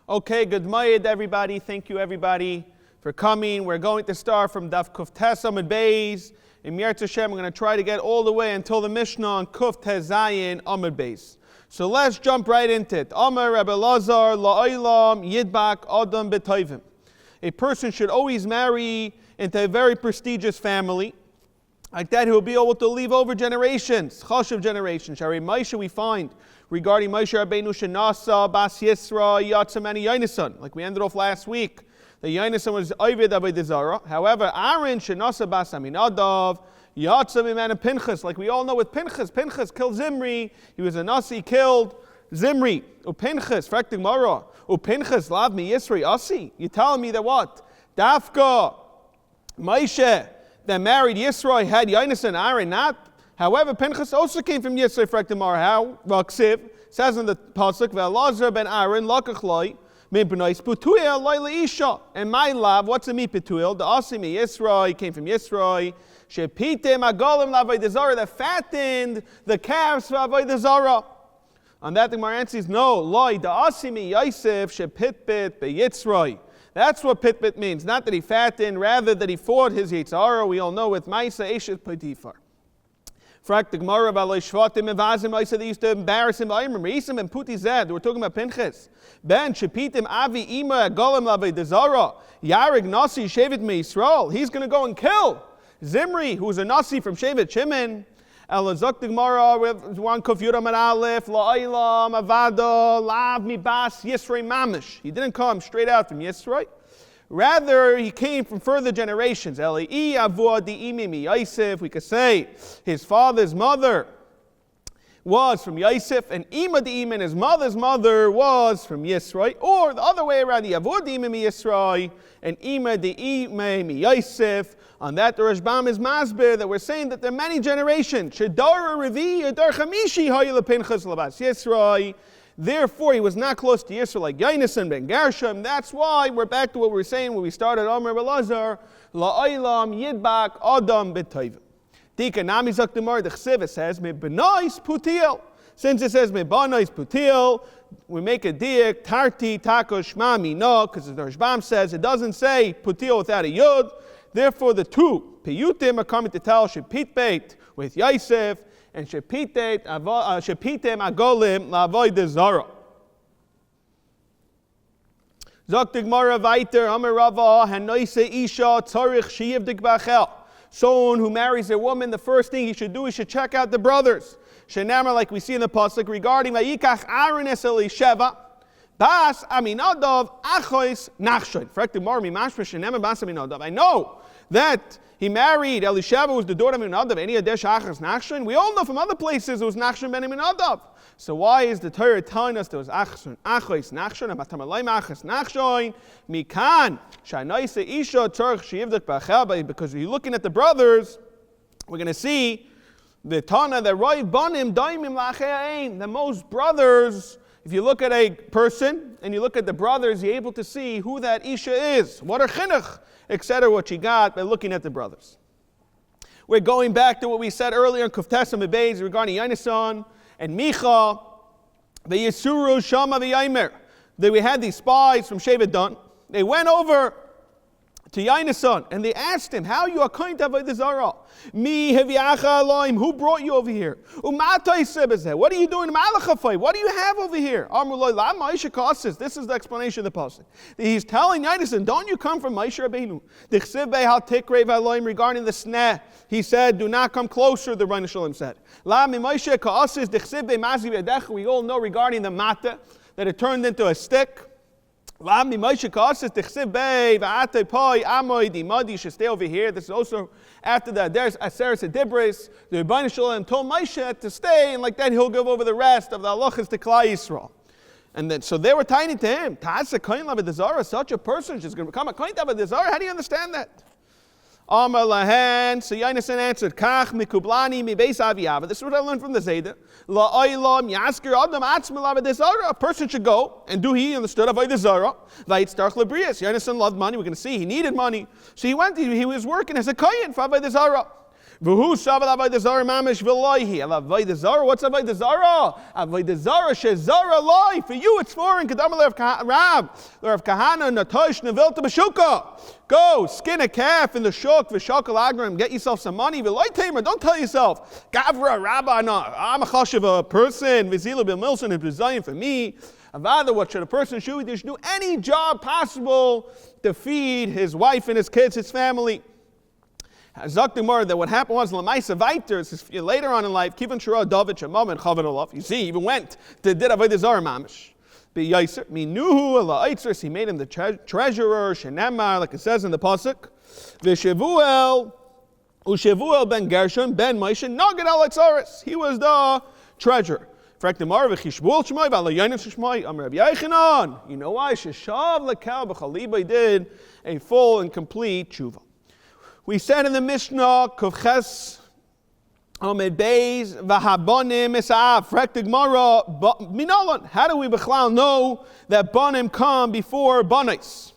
Okay, good mayed everybody. Thank you everybody for coming. We're going to start from Daf Kuf Tes Amud Beis. In Yirtzeh Hashem, we're going to try to get all the way until the Mishnah on Kuf Tes Zayin Amud Beis. So let's jump right into it. Amar Rabbi Lazar la'olam yidbak adam b'toivim. A person should always marry into a very prestigious family. Like that, he will be able to leave over generations, chashuv generations. Shari Moshe, we find regarding Moshe Rabbeinu Shenasa Bas Yisra Yatzam and Yonasan, like we ended off last week. The Yonasan was Ovid Avodah Zarah. However, Aaron Shenasa Bas Aminadav Yatzam and Pinchas, like we all know with Pinchas. Pinchas killed Zimri. He was a nasi, killed Zimri. Pinchas, fraktig Mara. Pinchas lav mi Yisri Asi. You're telling me that what? Dafka Moshe that married Yisro had Yonasan, Aaron not. However, Pinchas also came from Yisro, fraktig Mara. How? Well, Ksiv says in the pasuk, Ve'elazar ben Aaron lakachloi min b'nois putuel loy leisha. And my love, what's a mi putuel? The Asi mi Yisro, he came from Yisro. Shepitem agolim l'avodah zarah, that fattened the calves for avodah zarah. On that, the Gemara answers, no, loy the Asi mi Yosef shepitbit beyitzroi. That's what pitbit means. Not that he fattened, rather that he fought his yitzhara. We all know with Maisa Eshet Potifar. Frak the Gemara about Shvatim and Vazim. I said they used to embarrass him. Reisim and Puti Zed. We're talking about Pinchas. Ben Shepitim Avi Ima Golem Lavei Dezara Yarig Nasi Shevet Me Yisrael. He's going to go and kill Zimri, who's a Nasi from Shevet Shimon. Elazak the Gemara with one Kuf Yuram and Aleph La'olam Avada Lav Mi Bas Yisroi Mamish. He didn't come straight out from Yisroi. Rather, he came from further generations. Eli Avua Di Imi Mi Yosef. We could say his father's mother was from Yosef, and Ima Di Imi, his mother's mother, was from Yisroi. Or the other way around, the Avua Di Imi Mi Yisroi, and Ima Di Imi Mi Yosef. On that, the Rashbam is masbir that we're saying that there are many generations. Shedara Revi Yadar Chamishi Hayla Pinchas Labas Yisroi. Therefore, he was not close to Yisrael like Yonasan ben Gershom. That's why we're back to what we were saying when we started Amar Belazar La'olam Yidbak Adam B'Toivim. Tika Nami Zakdemar the Chsiv says Me B'Nois Putiel. Since it says Me B'Nois Putiel, we make a diak Tarti Tako Shmami no, because the Rashbam says it doesn't say Putiel without a Yud. Therefore, the two Piyutim are coming to tell Shepit Beit with Yosef and Shepitem Agolim La'avodah Zarah. Zok the Gemara weiter, Amar Rava Hanoise Isha Tzarich Sheyivdik Bachel. Someone who marries a woman, the first thing he should do, he should check out the brothers. Shenamar, like we see in the pasuk regarding Vayikach Aaron es Elisheva. Bas Aminadav Achois Nachshon. Fraktig Mar Mimashma Shenamar Bas Aminadav. I know that he married Elisheva, who was the daughter of Aminadav. Any Adesh Achos Nachshon? We all know from other places it was Nachshon ben Aminadav. So why is the Torah telling us there was Achois Nachshon? Amatamalay Achos Nachshon. Mikan Shanaisa Isha Tzarich Sheyivdak Bachel. Because if you're looking at the brothers, we're going to see the Tana that Roy Banim Daimim Lachein. The most brothers. If you look at a person and you look at the brothers, you're able to see who that Isha is, what her chinuch, etc., what she got by looking at the brothers. We're going back to what we said earlier in Kuf Tes Amud Beis regarding Yonasan and Micha, the Yisuru Shama v'Yaimer. That we had these spies from Shevet Dan. They went over to Yonasan and they asked him, how you are kind to avodah zarah? Mi heviacha Elohim, who brought you over here? Umatay sebezeh, what are you doing? Malachafay, what do you have over here? Amrullah la Moshe Kasis. This is the explanation of the pasuk. He's telling Yonasan, don't you come from Moshe Rabbeinu? Dichsiv behal tikrev Elohim, regarding the sneh. He said, do not come closer, the Rebbeinu Shalom said. La mi Moshe Kasis, dichsiv be mazi v'edech. We all know regarding the mata, that it turned into a stick. You should stay over here. This is also after that. There's Aseres Adibris. The Rebbeinu Shalom told Moshe to stay, and like that he'll give over the rest of the halachas to Klal Yisrael. And then, so they were tiny to him. Such a person is going to become a kohen avodah zarah. How do you understand that? Amar lahen. So Yonasan answered, Kach mikublani mi beis aviyava. This is what I learned from the Zayda. La'olam yasker adam atzmel avodah zarah. A person should go and do he understood avodah zarah. Vayitztarch lebrias. Yonasan loved money. We're going to see he needed money, so he went. He was working as a kohen for avodah zarah. V'hu shavat avodah zara mamish v'loihi. Avodah zara, what's avodah zara? Avodah zara shezara loy. For you it's foreign. Kedam l'Rav Kahana natosh nevilta b'shuka. Go, skin a calf in the shuk, v'shakal agram, get yourself some money. V'loy tamer, don't tell yourself, Gavra, Rabbi, no, I'm a chashiv a person, v'zila b'milson, it's designed for me. Avada, what should a person should do? He should do any job possible to feed his wife and his kids, his family. Zaktimar, that what happened was Lamaisa Vaiter, later on in life, Kivin Shura David Shemam and Chavan Olaf. You see, he even went to did Avodah Zarah Mamish. Be Yaiser, Minuhu ala Aitzers, he made him the treasurer, Shenemar, like it says in the Pasuk. Vishavuel, Ushavuel ben Gershon, ben Moshe, Nagad al Aitzaris. He was the treasurer. You know why? Sheshav lekal b'chaliba did a full and complete tshuva. We said in the Mishnah, Kuvches Amid Beis v'habonim esav frektig mara minalan. How do we b'chlal know that bonim come before bonis?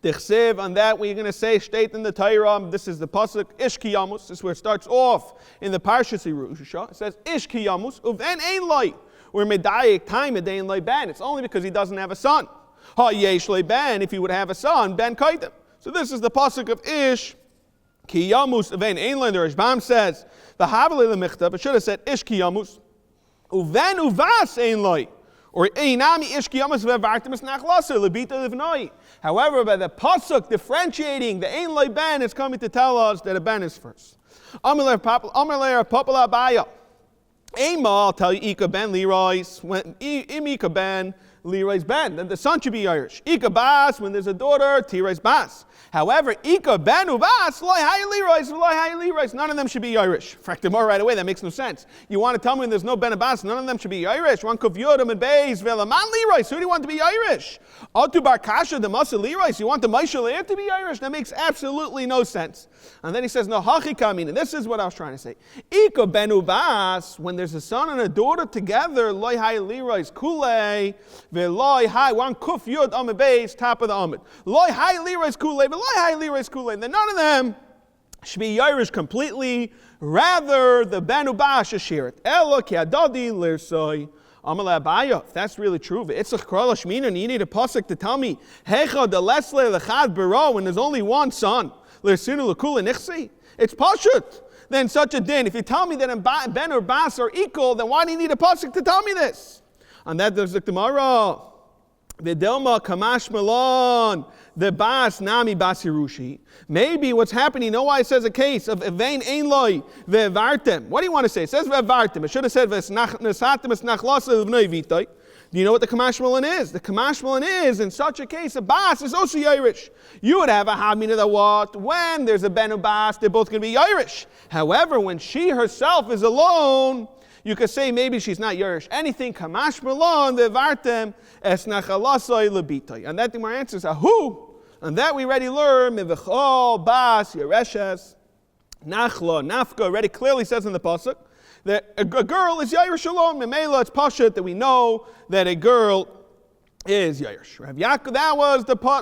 Dichsev, on that we're going to say, state in the Torah, this is the pasuk, Ishki Yamus, this is where it starts off in the Parshas Yerusha. It says, Ishki Yamus, uven ein loy, or medayik time a day in loy ben. It's only because he doesn't have a son. Ha yesh loy ben, if he would have a son, ben kaitem. So this is the pasuk of Ish, Ki Yamus, uven ein loy. The Rashbam says, the Havali l'michtav, it should have said, Ishki Yamus, uven uvas ein loy. Or einami ishki yamas ve'vartimus nachlaser lebita livnoi. However, by the pasuk differentiating the ein loy ben, it's coming to tell us that a ben is first. Amalei papala baya. Ema, I'll tell you, Ika ben Leroy's. When Ika ben Leroy's ben, then the son should be Irish. Ika bas, when there's a daughter, Tiroy's bas. However, Ika ben ubas, loy hay Leroy's, none of them should be Irish. Fraktimor right away, that makes no sense. You want to tell me there's no ben ubas, none of them should be Irish. One kuf yodam and beis velaman Leroy's. Who do you want to be Irish? Atu bar kasha the masa Leroy's. You want the Moshe Leah to be Irish? That makes absolutely no sense. And then he says, no hachi kamin, and this is what I was trying to say. Ika ben ubas, when there's a son and a daughter together, loy hay Leroy's kulei, veloy hay, one kuf yod amid beis, top of the amid. Loy hay Leroy's kulei, then none of them should be Irish completely. Rather, the Ben Ubah should share it. Elo ki adadi lirsoi amalei abaya. If that's really true, it's a chkral shmina. You need a pasuk to tell me hecha de lesle lechad bero when there's only one son. Lirsinu lekula nichsi. It's pashut. Then such a din. If you tell me that Ben or Bas are equal, then why do you need a pasuk to tell me this? And that there's the Gemara. V'delma kamash malon, the bas nami basirushi. Maybe what's happening, you know why it says a case of evain ein loy ve'vartem. What do you want to say? It says ve'vartem. It should have said ve'snachatem esnachlasa v'noi vitoi. Do you know what the kamash malon is? The kamash malon is, in such a case, a bas is also Irish. You would have a hamina that what? When there's a ben bas, they're both going to be Irish. However, when she herself is alone, you could say maybe she's not Yerush. Anything kamash malon ve'vartem esnachalasoi lebitoi. And that the more answers are who? And that we already learn mivechol bas yereshes nachla nafka. Already clearly says in the pasuk that a girl is Yerush alone. Memela, it's pashut that we know that a girl is Yerush. Rav Yaakov,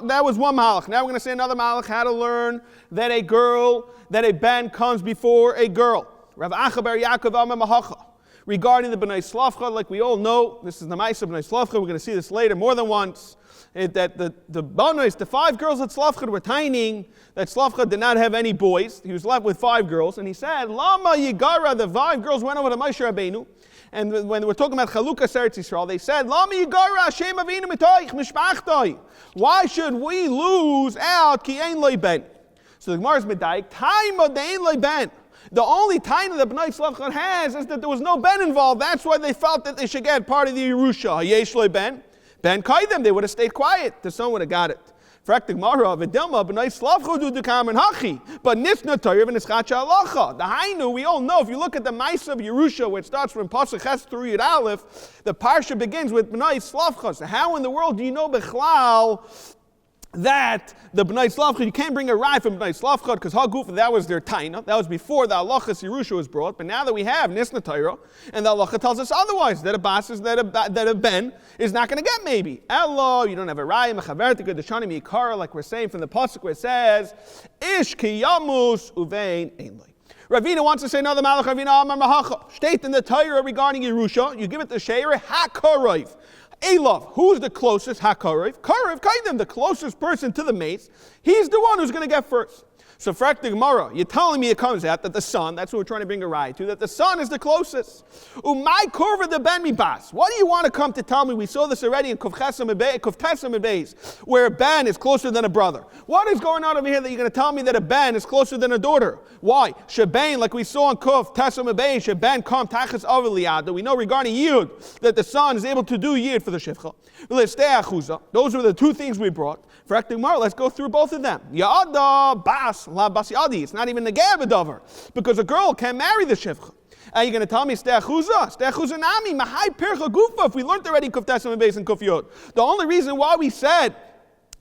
that was one malach. Now we're going to say another malach. How to learn that a ben comes before a girl. Rav Acha bar Yaakov Amar Mahacha. Regarding the Bnei Slavcha, like we all know, this is the Maisa Bnei Slavcha, we're going to see this later more than once, that the Bnei, the 5 girls at Slavcha were tiny, that Slavcha did not have any boys, he was left with 5 girls, and he said, Lama Yigara, the 5 girls went over to Moshe Rabbeinu, and when they were talking about Chalukas Eretz Yisrael, they said, Lama Yigara, Hashem Avinu Mitoich, Mishpachtoi. Why should we lose out, Ki Ein Loi Ben? So the Gemara is Medayik, Time of the Ein Loi Ben. The only time that the Bnei Slavcha has is that there was no ben involved. That's why they felt that they should get part of the Yerusha. Yesh loy ben kaidem. They would have stayed quiet. The son would have got it. Fraktik Mara v'delma Bnei Slavcha do the kamen hachi. But nisna toyev and nischacha alacha. The hainu we all know. If you look at the Maisa of Yerusha, which starts from Pasuk Ches through Yud Aleph, the parsha begins with Bnei Slavcha. So how in the world do you know bechlal that the Bnei Slavcha, you can't bring a rye from Bnei Slavcha because Haguf, that was their taina. That was before the halachas Yerusha was brought. But now that we have Nisna Torah, and the halacha tells us otherwise, that a bas is that a ben is not going to get maybe. Elo, you don't have a rye, mechavertika, the shani mikara, like we're saying from the pasuk where it says, Ish ki yamus uvein ein loy. Ravina wants to say another Malach Ravina Amar Mahacha. State in the Torah regarding Yerusha, you give it to Sheir HaKarev. Elov, who's the closest? HaKarev. Karev, Kaidim, the closest person to the mace. He's the one who's going to get first. So, Frak the Gemara, you're telling me it comes out that the son, that's what we're trying to bring a ride to, that the son is the closest. Umay Korva the Ben Mibas. What do you want to come to tell me? We saw this already in Kufchesam Beis, where Ben is closer than a brother. What is going on over here that you're going to tell me that a Ben is closer than a daughter? Why? Shebain, like we saw in Kuf Tesam Beis, Shebain Kam Tachas Avaliyad. We know regarding Yud that the son is able to do Yud for the Shivcha. Those were the two things we brought. Frak the Gemara, let's go through both of them. Yada Bas. It's not even the Gabadover, because a girl can't marry the Shivcha. And you're going to tell me Ste'achuza Nami, Mahai Percha Gufa, if we learned already Kuf Tesam and Beis and Kuf Yod. The only reason why we said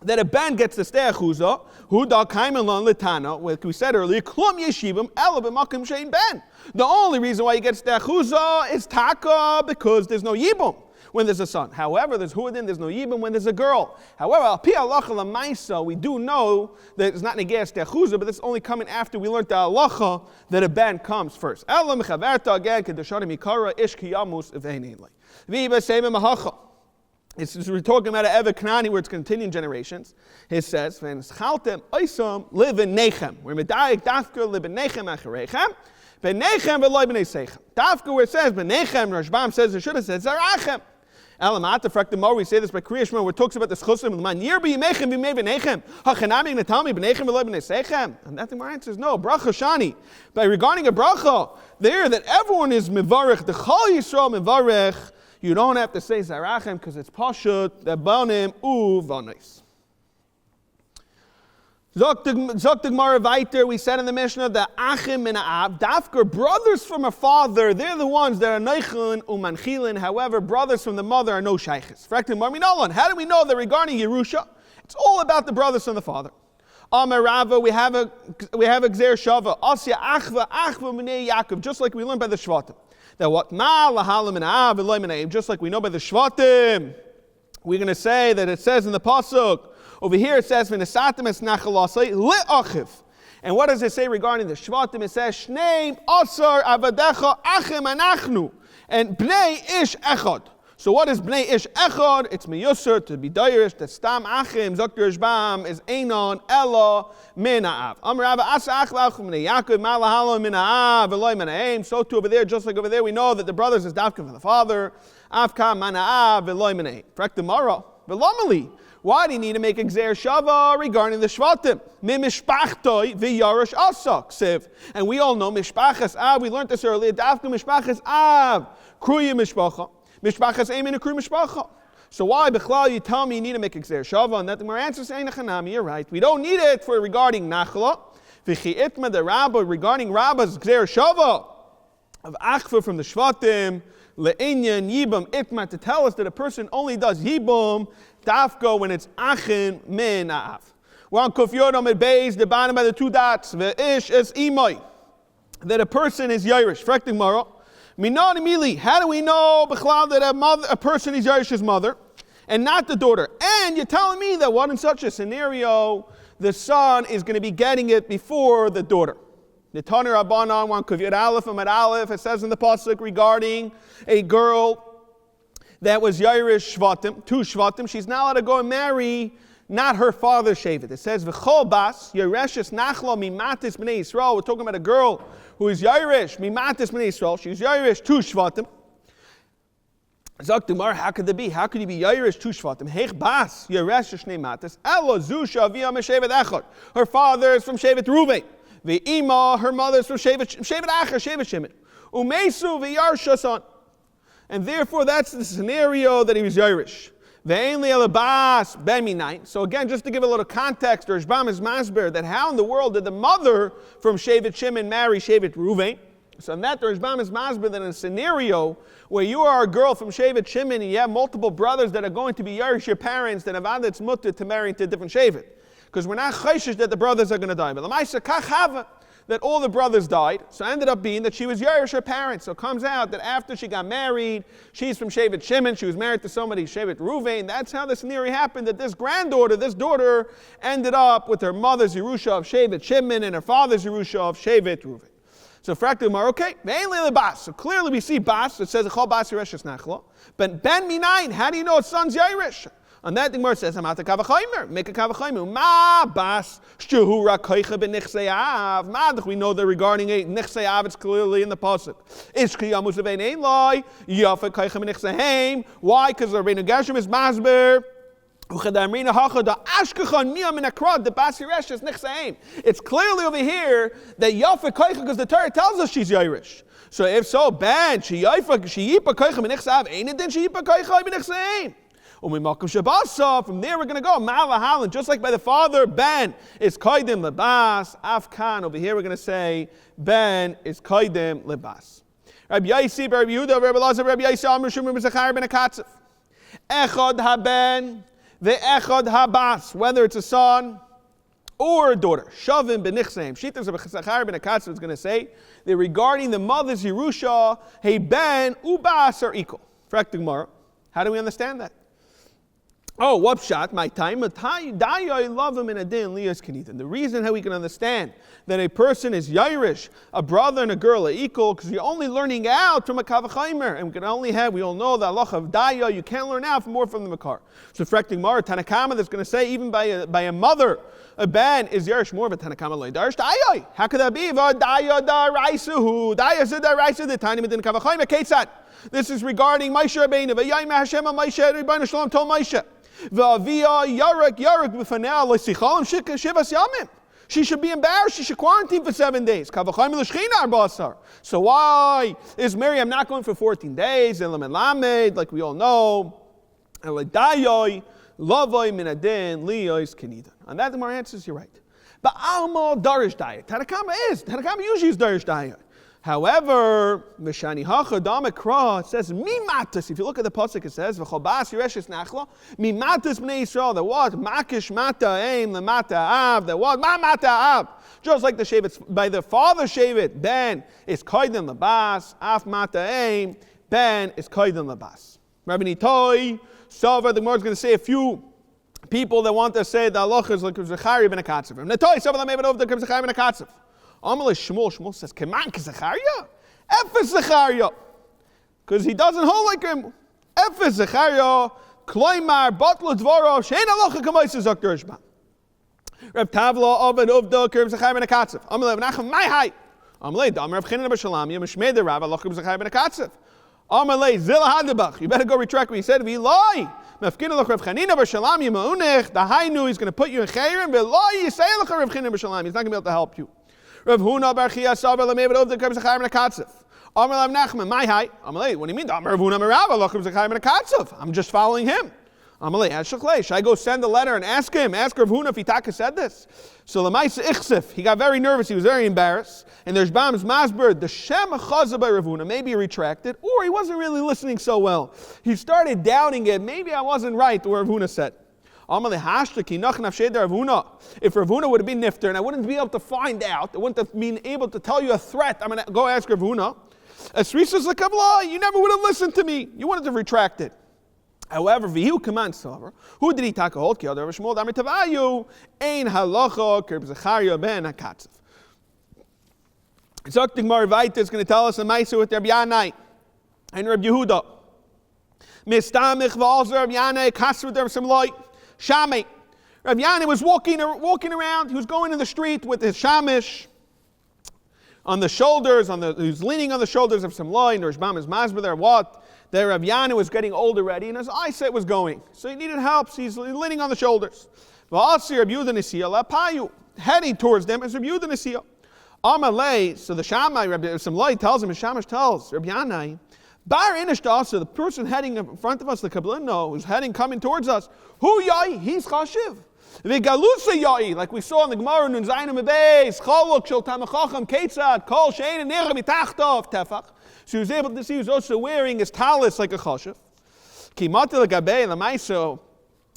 that a Ben gets the Ste'achuza, Hu Da Kaimelon Litana, like we said earlier, Klum Yeshivim, Ela B'makim Shein Ben. The only reason why you get Ste'achuza is Taka, because there's no Yibum when there's a son. However, there's Huadin, there's no Yibum when there's a girl. However, Al Pi Halacha L'Maisa, we do know that it's not Negeas Techuza, but it's only coming after we learned the Halacha that a Ben comes first. Ela Mechaverta again, Kedushanim Ikara, Ish Kiyamus, Eveineinli. Viva Seime Mahacha. We're talking about an Evet Knani where it's continuing generations. It says, "When Schaltem Oisam live in Nechem, where Medayik Dafka live in Nechem Acharechem, Ben Nechem v'loy b'nei Seichem." Dafka where it says Ben Nechem, Rashbam says it should have said Zarachem. Elamata Frak the Mo, we say this by Kriya Shema, where it talks about the Schusim of the man. Yir b'yimechem v'mei b'nechem. Hachanami going to tell me b'nechem v'loy b'nei Seichem? And that the more answer is no. Bracha Shani. By regarding a bracha, there that everyone is mivarech, the Chol Yisrael mivarech. You don't have to say Zarachem because it's Pashut, the Banim, Uvanis. Zok the Gemara weiter, we said in the Mishnah, the Achim and Ab, Dafker, brothers from a father, they're the ones that are Neichun, Umanchilin, however, brothers from the mother are no Sheiches. Fraktim Marminolan, how do we know that regarding Yerusha, it's all about the brothers from the father? Amar Rava, we have a Gzer Shava, Asya Achva Minei Yaakov, just like we learned by the Shvatim. That what ma lahalim and av v'loy menaim, just like we know by the Shvatim, we're going to say that it says in the pasuk over here. It says v'nesatim es nachalasei le'achiv. And what does it say regarding the Shvatim? It says shneim asar avadecha achim anachnu and bnei ish echad. So what is bnei ish echad? It's miyusar to be dayrish. That stam achim zakir ishbam is einon ella min ha'av. Amar Rava asa achla achim min Yaakov ma lahalim min ha'av v'loy min ha'aim. So too over there, just like over there, we know that the brothers is dafka from the father. Avka man ha'av v'loy min ha'aim. Frak the Mara v'lamali. Why do you need to make a gzer shava regarding the Shvatim? Mi mishpachtoi v'yarash asak siv. And we all know mishpachas av. We learned this earlier. Dafka mishpachas av kruya mishpacha. Mishpachas aimin a kru mishpacha. So why, Bechlal, you tell me you need to make a gzer shava? And that the more answer saying nechanami, you're right. We don't need it for regarding nachla. V'chi itma the rabba regarding rabba's gzer shava of achva from the Shvatim le'inyan yibam itma to tell us that a person only does yibam dafka when it's achin min ha'av. We're on Kuf Yod Amid Beis, the bottom by the two dots. Ve'ish es imay, that a person is yairish. Frekting Mara. Minan Mili, how do we know Bechlal that a person is Yarish's mother and not the daughter? And you're telling me that what in such a scenario the son is going to be getting it before the daughter. The Tanur Rabbanan, one Kavir Aleph and Aleph, it says in the pasuk regarding a girl that was Yairish Shvatim, two Shvatim, she's not allowed to go and marry not her father's Shevet. It says V'chol Bas Yereshes Nachlo Mimatis Bnei Yisrael. We're talking about a girl who is Yairish Mimatis Bnei Yisrael. She's Yairish two Shvatim. Zok Dumar, how could that be? How could you be Yairish two Shvatim? Hech Bas Yereshes Neimatis Elo Zusha Via Meshevet Echad. Her father is from Shevet Reuven. Ve'ima, her mother is from Shevet Achar, Shevet Shimon. Umesu V'yarsha son. And therefore that's the scenario that he was Yairish. So again, just to give a little context, Rashbam is masber that how in the world did the mother from Shevet Shimon marry Shevet Reuven? So in that, Rashbam is masber that in a scenario where you are a girl from Shevet Shimon and you have multiple brothers that are going to be Yerush your parents, then Avad it's mutter to marry into a different Shevet. Because we're not chayshish that the brothers are going to die. But Lamaisa kach hava, that all the brothers died. So it ended up being that she was Yerush her parents. So it comes out that after she got married, she's from Shevet Shimon, she was married to somebody, Shevet Reuven. That's how the scenario happened, that this daughter, ended up with her mother's Yerusha of Shevet Shimon and her father's Yerusha of Shevet Reuven. So fractal mar, okay, bas. So clearly we see bas. It says chol bas yiresh nachlo. But ben minayin, how do you know its son's Yairish? On that thing where it says hamata kavachaymer, make a kavachaymer. Ma bas shtuhu rakoicha benichseyav. Ma, we know that regarding a nichseyav, it's clearly in the pasuk. Ishki yamus avein ein loy yafa koicha benichsehem. Why? Because the Rabbeinu Gershom is masber. It's clearly over here that Yafa Koicha, because the Torah tells us she's Yairish. So if so, Ben, she Yipa Koicha B'Nichsav, ain't it then she Yipa Koicha B'Nichsaim? From there we're going to go. Ma'alahalan, just like by the father, Ben is Koidim Lebas, Afkan. Over here we're going to say Ben is Koidim Lebas. Rabbi Yaisi, Rabbi Yehuda, Rabbi Lazar, Rabbi Yaisi, Amr Shum, Rabbi Zachar, Ben Akatzif. Echad haben. Ve'echad habas, whether it's a son or a daughter. Shavim benichseim. Shittas of Zachar ben Akatzif is going to say that regarding the mother's Yerusha, hey ben ubas are equal. Frak the Gemara. How do we understand that? Oh, what shot? My time. I love him in a din liyas kenitan. The reason how we can understand that a person is Yairish, a brother and a girl are equal, because you're only learning out from a kavachaymer, and we all know the halacha of daya. You can't learn out more from the makar. So, frekting mar Tanakama that's going to say even by a mother, a ban is Yairish more, but Tanakama loy darish daya. How could that be? Daya da raisuhu. Daya zed da raisu the tiny midin kavachaymer ketzat. This is regarding Moshe Rabbeinu. V'yayim Hashem Moshe Rabbeinu Shalom told Moshe. She should be embarrassed. She should quarantine for 7 days. So why is Miriam not going for 14 days? Like we all know. On that, the more answers, you're right. But Alma Darish Daya. Tanakama usually is Darish Daya. However, Mishani Hachadam Ekra, it says Mimatis. If you look at the pasuk, it says V'cholbas Yireshes Nachlo Mimatis Bnei Yisrael. That what Makish Mata Aim the Mata Av. That what Mata Av. Just like the Shevet by the father Shevet, Ben is Koiden Labas. Af Mata Aim, Ben is Koiden Labas. Rabbi Nitoi, Sover. The Gemara is going to say a few people that want to say the halacha is like Zechariah ben Akatzif. Nitoi, Sover that made it over to Zechariah ben Akatzif. Amalei Shmuel says, Keman Zechariah? Efes Zechariah. Because he doesn't hold like him. Efes Zechariah, Kloimar, Batla Dvoro, Shein Alocha Kamoisa Zokter Ishba. Reb Tavla, Obed Uvda, Kerb Zechariah ben Akatzif. Amalei V'nachem, my height. Amalei, Dam Reb Chinan B'Shalam, Yemishmei the Rav, Alocha Zechariah ben Akatzif. Amalei, Zila Hadabach. You better go retract what he said. V'iloi. Mefkin Aloch Reb Chanina B'Shalam, Yemaunech. The Hainu, he's going to put you in Chayrim. V'iloi, Yisei Alocha Reb Chinan B'Shalam. He's not going to be able to help you. Rav Huna Bar Chia Sabar Lameved of the Kerb Zechariah ben Akatzif. Amar Lav Nachman, my height. Amalei, what do you mean? Amar Rav Huna Merav Aloch Zechariah ben Akatzif. I'm just following him. Amalei, Ashachlei, should I go send a letter and ask him? Ask Rav Huna if Itaka said this. So Lamaisa Ichsif, he got very nervous. He was very embarrassed. And there's Bam's Masber, the Shem Chazah by Rav Huna. Maybe he retracted, or he wasn't really listening so well. He started doubting it. Maybe I wasn't right. What Rav Huna said. If Rav Huna would have been nifter and I wouldn't be able to find out, I wouldn't have been able to tell you a threat, I'm going to go ask Rav Huna. You never would have listened to me. You wouldn't have retracted. However, Vihu commands, who did he take a hold? Ein halacha kerb Zechariah ben Akatzif. Zok Gemara Vayta is going to tell us a ma'aser with Rabbi Yanai and Rabbi Yehuda. Mistamich v'alzer Rabbi Yanai kasser with some light. Shami. Rabbi Yanai was walking around. He was going in the street with his shamish on the shoulders. He was leaning on the shoulders of some loy. And there's Bama's Masber there. What? That Rabbi Yanai was getting old already, and his eyesight was going. So he needed help. So he's leaning on the shoulders. Heading towards them is Rabbi Yehuda Nesiya. Amalei. So the Shammai, some loy tells him. His shamish tells Rabbi Yanai. Bar Inishta, so the person heading in front of us, the Kabbalino, who's coming towards us, Hu Yai, he's Chashiv. V'galusa Yai, like we saw in the Gemara, Nun Zayin Bebeis, Chaluk, Shel Tamachacham, Ketzad, Kol Shein, and Nera Mitachtav, Tefach. So he was able to see he was also wearing his talis like a Chashiv. Kimata L'Gabei, L'Maiso,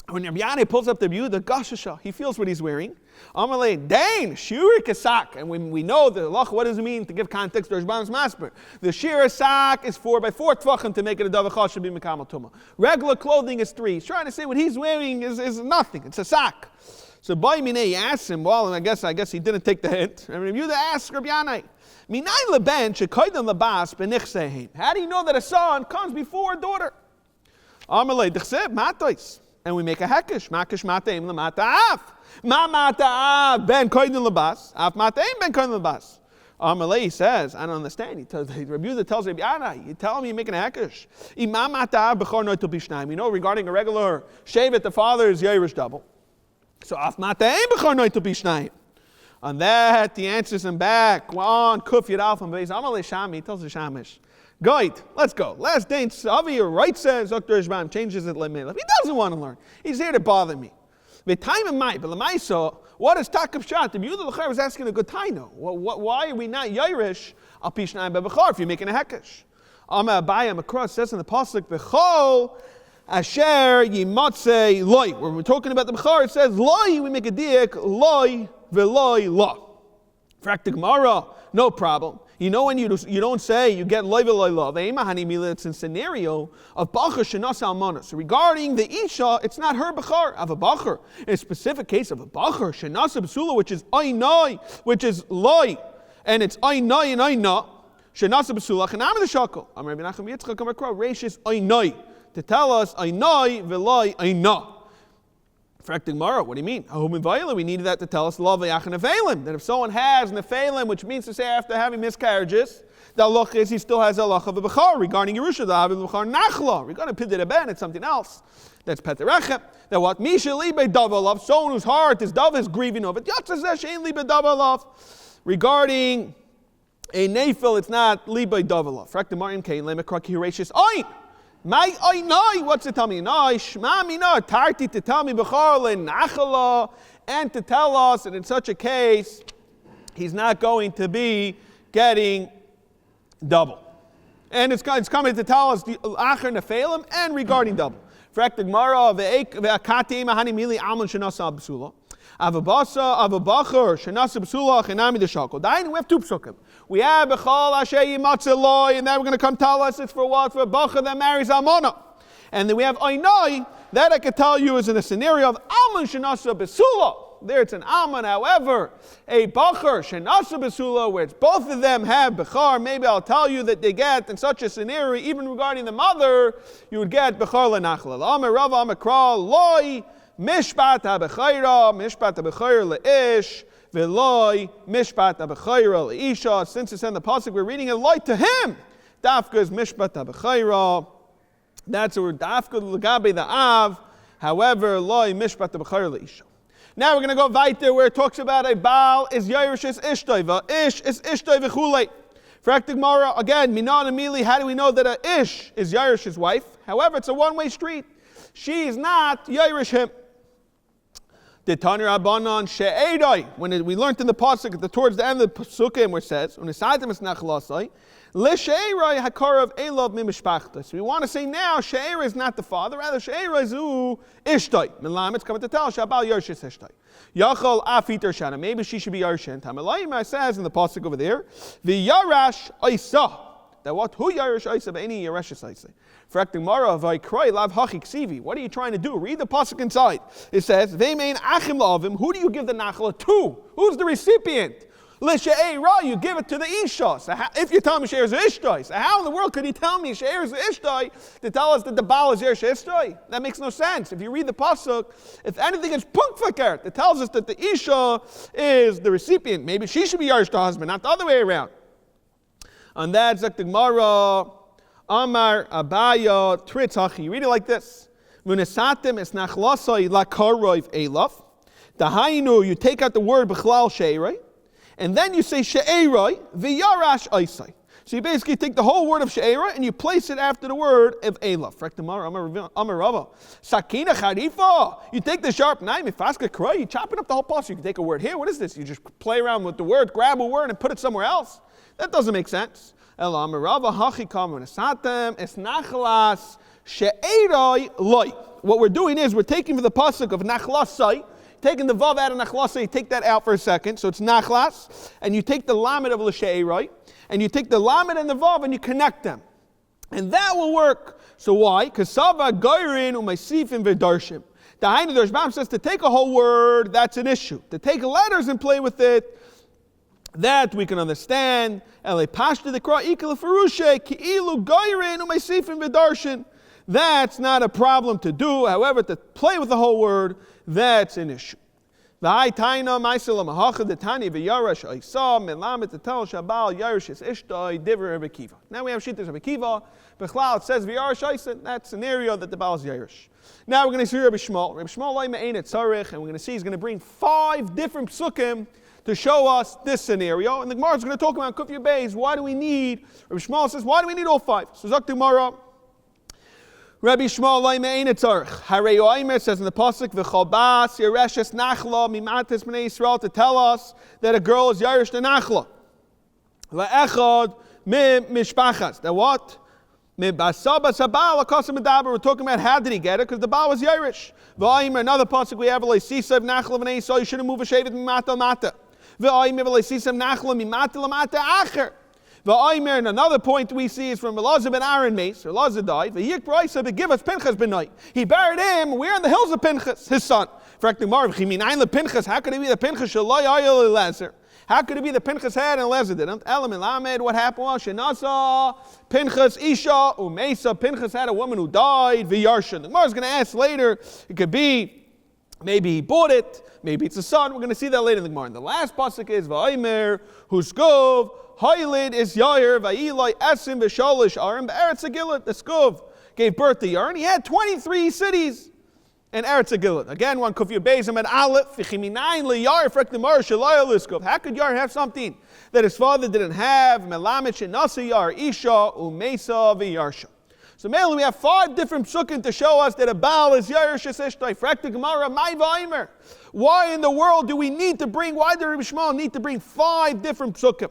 when Rabbi Yanai pulls up the view, the Gashasha, he feels what he's wearing. Amalei, Dain, Shuri Kasak. And when we know the halacha, what does it mean to give context to Rashbam's Masber? The Shir Sak is 4x4 tvachim to make it a Davachah should be Mekamal Tumah. Regular clothing is 3. He's trying to say what he's wearing is nothing. It's a sack. So by Minei, he asks him, well, and I guess he didn't take the hint. And Rabbi Yehuda asks Rabbi Yanai, Minai leben shekoydem labas benichseheim. How do you know that a son comes before a daughter? Amalei dechseb matos. And we make a hekesh. Makesh mateim lamata'af. Ma mata'af ben koydem labas. Af mateim ben koydem labas. Amalei says, I don't understand. Rabbi Yehuda tells Rabbi Yanai, you tell me you're making a hekesh. Imam mata'af bechor noitul bishnaim. You know, regarding a regular shevet, the father is yairish double. So af mateim bechor noitul bishnaim. On that, he answers him back. On Kuf Yud Alf and Beis Amalei Shami. He tells the Shamish, Goit, let's go. Last day, Savi, your right says, Dr. Ishbam changes it. He doesn't want to learn. He's here to bother me. The time of my, but Lamaisa, what is Takab Shat? The Yehuda L'char was asking a good taino. Why are we not Yairish al Pishnayim Bebechar if you're making a Hekesh? Amma Abayam across says in the pasuk, Bechol Asher Yimatzei Loi. When we're talking about the Bechar, it says Loi. We make a diak Loi Veloi Lo. Fraktik Mara, no problem. You know when you don't say, you get loy v'loy lo. It's a scenario of bachar shenas almana. So regarding the isha, it's not her bachar, of a bachar. In a specific case of a bachar, shenas b'sula, which is oinoi, which is loy, and it's oinoi and oina, shenas b'sula, chanam the shakol. Amar Rabbi Nachum Yitzchak Amar Kro, reishis oinoi, to tell us oinoi v'loy oina. Fraktig Mara, what do you mean? We needed that to tell us that if someone has nefelim, which means to say after having miscarriages, the halacha is he still has a halacha of a bechar regarding Yerusha, the having bechar nachla. Regarding pidei ben, it's something else. That's peterechem. That what misha libe davalav, someone whose heart is dav is grieving over it. Yatzazeh shein libe davalav. Regarding a nefil, it's not libe davalav. Fraktig Mara im kein lemekrak hirashis oin. My oinoi, what's it tell me? No, shmami no, tarti to tell me b'chol and nachala, and to tell us that in such a case, he's not going to be getting double. And it's coming to tell us the acher nefelim and regarding double. Fraktig Mara ve'akati mahani mili alman shenasa b'sula. Avabasa, avabachar, shenasa b'sula, chenami d'shakol. We have two psukim. We have bechal asher yimatzeloi, and then we're going to come tell us it's for what? For a bacher that marries almana. And then we have oinoi, that I could tell you is in a scenario of alman shenasa b'sula. There it's an alman, however, a bacher shenasa b'sula, where it's both of them have bechar. Maybe I'll tell you that they get in such a scenario, even regarding the mother, you would get bechar lenachla. Amar Rava Amar Kral loi. Mishpat ha-bechayra, mishpat ha-bechayra le'ish, v'loi, mishpat ha-bechayra le'isha. Since it's in the pasuk, we're reading it light to him. Dafka is mishpat ha-bechayra. That's the word dafka l'gabe the av. However, loi, mishpat ha-bechayra le'isha. Now we're going to go weiter where it talks about a baal is yairish is ishtoi, v'ish is ishtoi v'chulei. Fraktig Mara, again, minan and mili, how do we know that a ish is yairish's wife? However, it's a one-way street. She is not yairish him. The Tanir Abanan She'edai. When we learned in the pasuk towards the end of the pasukim, where it says, "When it's nachlasai, leShe'erai hakarav elov mimishpachta." So we want to say now, She'erai is not the father, rather She'erai is ishtai. Milam, it's coming to tell Shabal Yershis ishtai. Yachol afiter shana. Maybe she should be Yershin. Tamalayim says in the pasuk over there, the Yarash Isa. That what? Who Yarash Isa? Any Yarash Isa. Fraktig Mara v'aykroi lav hachik sivi. What are you trying to do? Read the pasuk inside. It says, "V'mein achim la'avim." Who do you give the nachla to? Who's the recipient? L'she'eira, you give it to the isha. So if you tell me she'er is ishtai, so how in the world could he tell me she'er is ishtai to tell us that the baal is yer she'ishtai? That makes no sense. If you read the pasuk, if anything, it's punkfakert. It tells us that the isha is the recipient. Maybe she should be yarish the husband, not the other way around. On that, Zaktig Mara. Amar Abaya Tritzachi. You read it like this. Munesatem es nachlasai lakarov elaf. Dahainu, you take out the word b'chlal she'erai, and then you say she'erai v'yarash aisai. So you basically take the whole word of she'erai and you place it after the word of elaf. Frektamar Amar Rava. Sakina charifa. You take the sharp knife, mifaska kray. You chop it up the whole pasuk. You can take a word here. What is this? You just play around with the word, grab a word, and put it somewhere else. That doesn't make sense. What we're doing is we're taking for the pasuk of nachlasai, taking the vav out of nachlasai, take that out for a second, so it's nachlas, and you take the lamed of l'she'erai, and you take the lamed and the vav and you connect them. And that will work. So why? Because sava gairin u'maisifim v'darshim. The Rashbam says to take a whole word, that's an issue. To take letters and play with it, that we can understand. That's not a problem to do. However, to play with the whole word, that's an issue. Now we have Shittas Rabbi Kiva. Bechlal, it says that scenario that the Baal is Yerush. Now we're going to see Rabbi Shmuel. Rabbi Shmuel and we're going to see he's going to bring 5 different psukim to show us this scenario. And the Gemara is going to talk about Kufya Beis. Why do we need? Rabbi Shmuel says, why do we need all 5? So Zok Gemara. Rabbi Shmuel loy me'ein etzarich. Harei Oimer says in the pasuk v'cholbas yereshes nachla mimatis bnei Yisrael to tell us that a girl is yeresh to nachla. La'echad mishpachas. That what? We're talking about how did he get it? Because the Baal was Yerush. Another pasuk we have, so you shouldn't move a shevet mimata mata. And another point we see is from Elazar ben Aaron Mace. Elazar died. Give us Pinchas ben Noi. He buried him. We're in the hills of Pinchas, his son. How could it be the Pinchas Shaloi Ayel Elazar? How could it be the Pinchas had and Elazar didn't? Elam Lamed, what happened was Shenasa, Pinchas Isha, Umesa, Pinchas had a woman who died, V'yarshan. The Gemara is going to ask later, it could be, maybe he bought it, maybe it's a son. We're going to see that later in the Gemara. And the last pasuk is V'aymer, Huskov, Hailid is Yair, V'ayilai Esim, V'shalish, Arim, B'eretz Agilat. The Skov gave birth to Yair, and he had 23 cities. And Eretz Agilat. Again, one Kufya Beis and Aleph. How could Yar have something that his father didn't have? Melamed shenasa Yar Isha umesa v'yarsha. So mainly we have 5 different psukim to show us that a Baal is Yerush Esishtoi. Frekta Gemara, my vaymer. Why in the world do we need to bring? Why do Rabbi Shmuel need to bring 5 different psukim?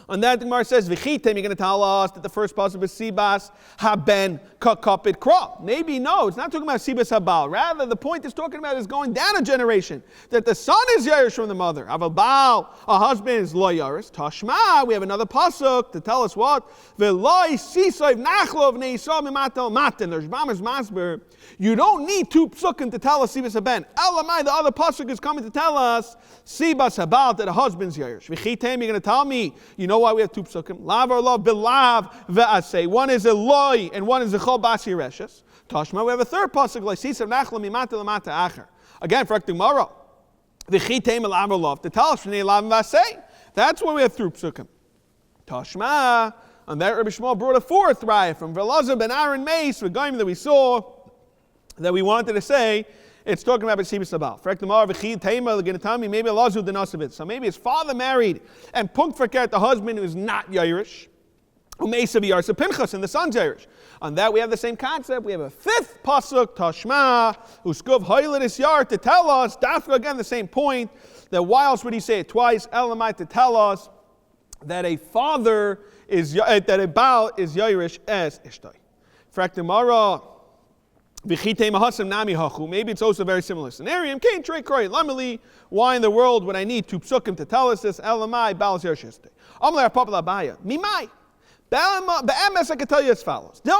On that, the Gemara says, V'chitem, you're going to tell us that the first pasuk is Sibas haben kakapit krop. Maybe no, it's not talking about Sibas habal. Rather, the point it's talking about is going down a generation. That the son is Yerush from the mother. Aval Baal, a husband is lo Yerush. Tashma, we have another pasuk to tell us what? V'loi sisayv nachlov neisam imatel maten. There's Rambam's masber. You don't need 2 psukim to tell us Sibas haben. Elamai, the other pasuk is coming to tell us Sibas habal, that a husband's Yerush. V'chitem, you're going to tell me, you know why we have 2 psukim? Lav or lav, bilav ve'aseh. One is a loy and one is a chol bas yireshes. Tashma, we have a third pasuk, like sisav nachla mimata lamata acher. Again, for tomorrow. V'chitem lav or lav, to tell us shnei lav ve'aseh. That's why we have 3 psukim. Tashma, and that Rabbi Shmuel brought a 4th raya from Elazar ben Aaron Mace, the guy that we saw, that we wanted to say, it's talking about B'sibas Abal. They're going to tell me maybe Elazar did not. So maybe his father married and Punk Verkehrt, the husband who is not Yerush. Umesa v'yarsa Pinchas, and the son's Yerush. On that we have the same concept. We have a 5th pasuk, Tashma, Uskov Hailit is Yar, to tell us, Dafka, again the same point, that why else would he say it twice? Elamite, to tell us that a father is, that a Baal is Yerush as Ishtoi. Fraktimara, maybe it's also a very similar scenario. Why in the world would I need 2 psukim to tell us this? Elamai, Baal Yerush. Amar Papa Labaya. Mimai. Be'emes, I can tell you as follows. A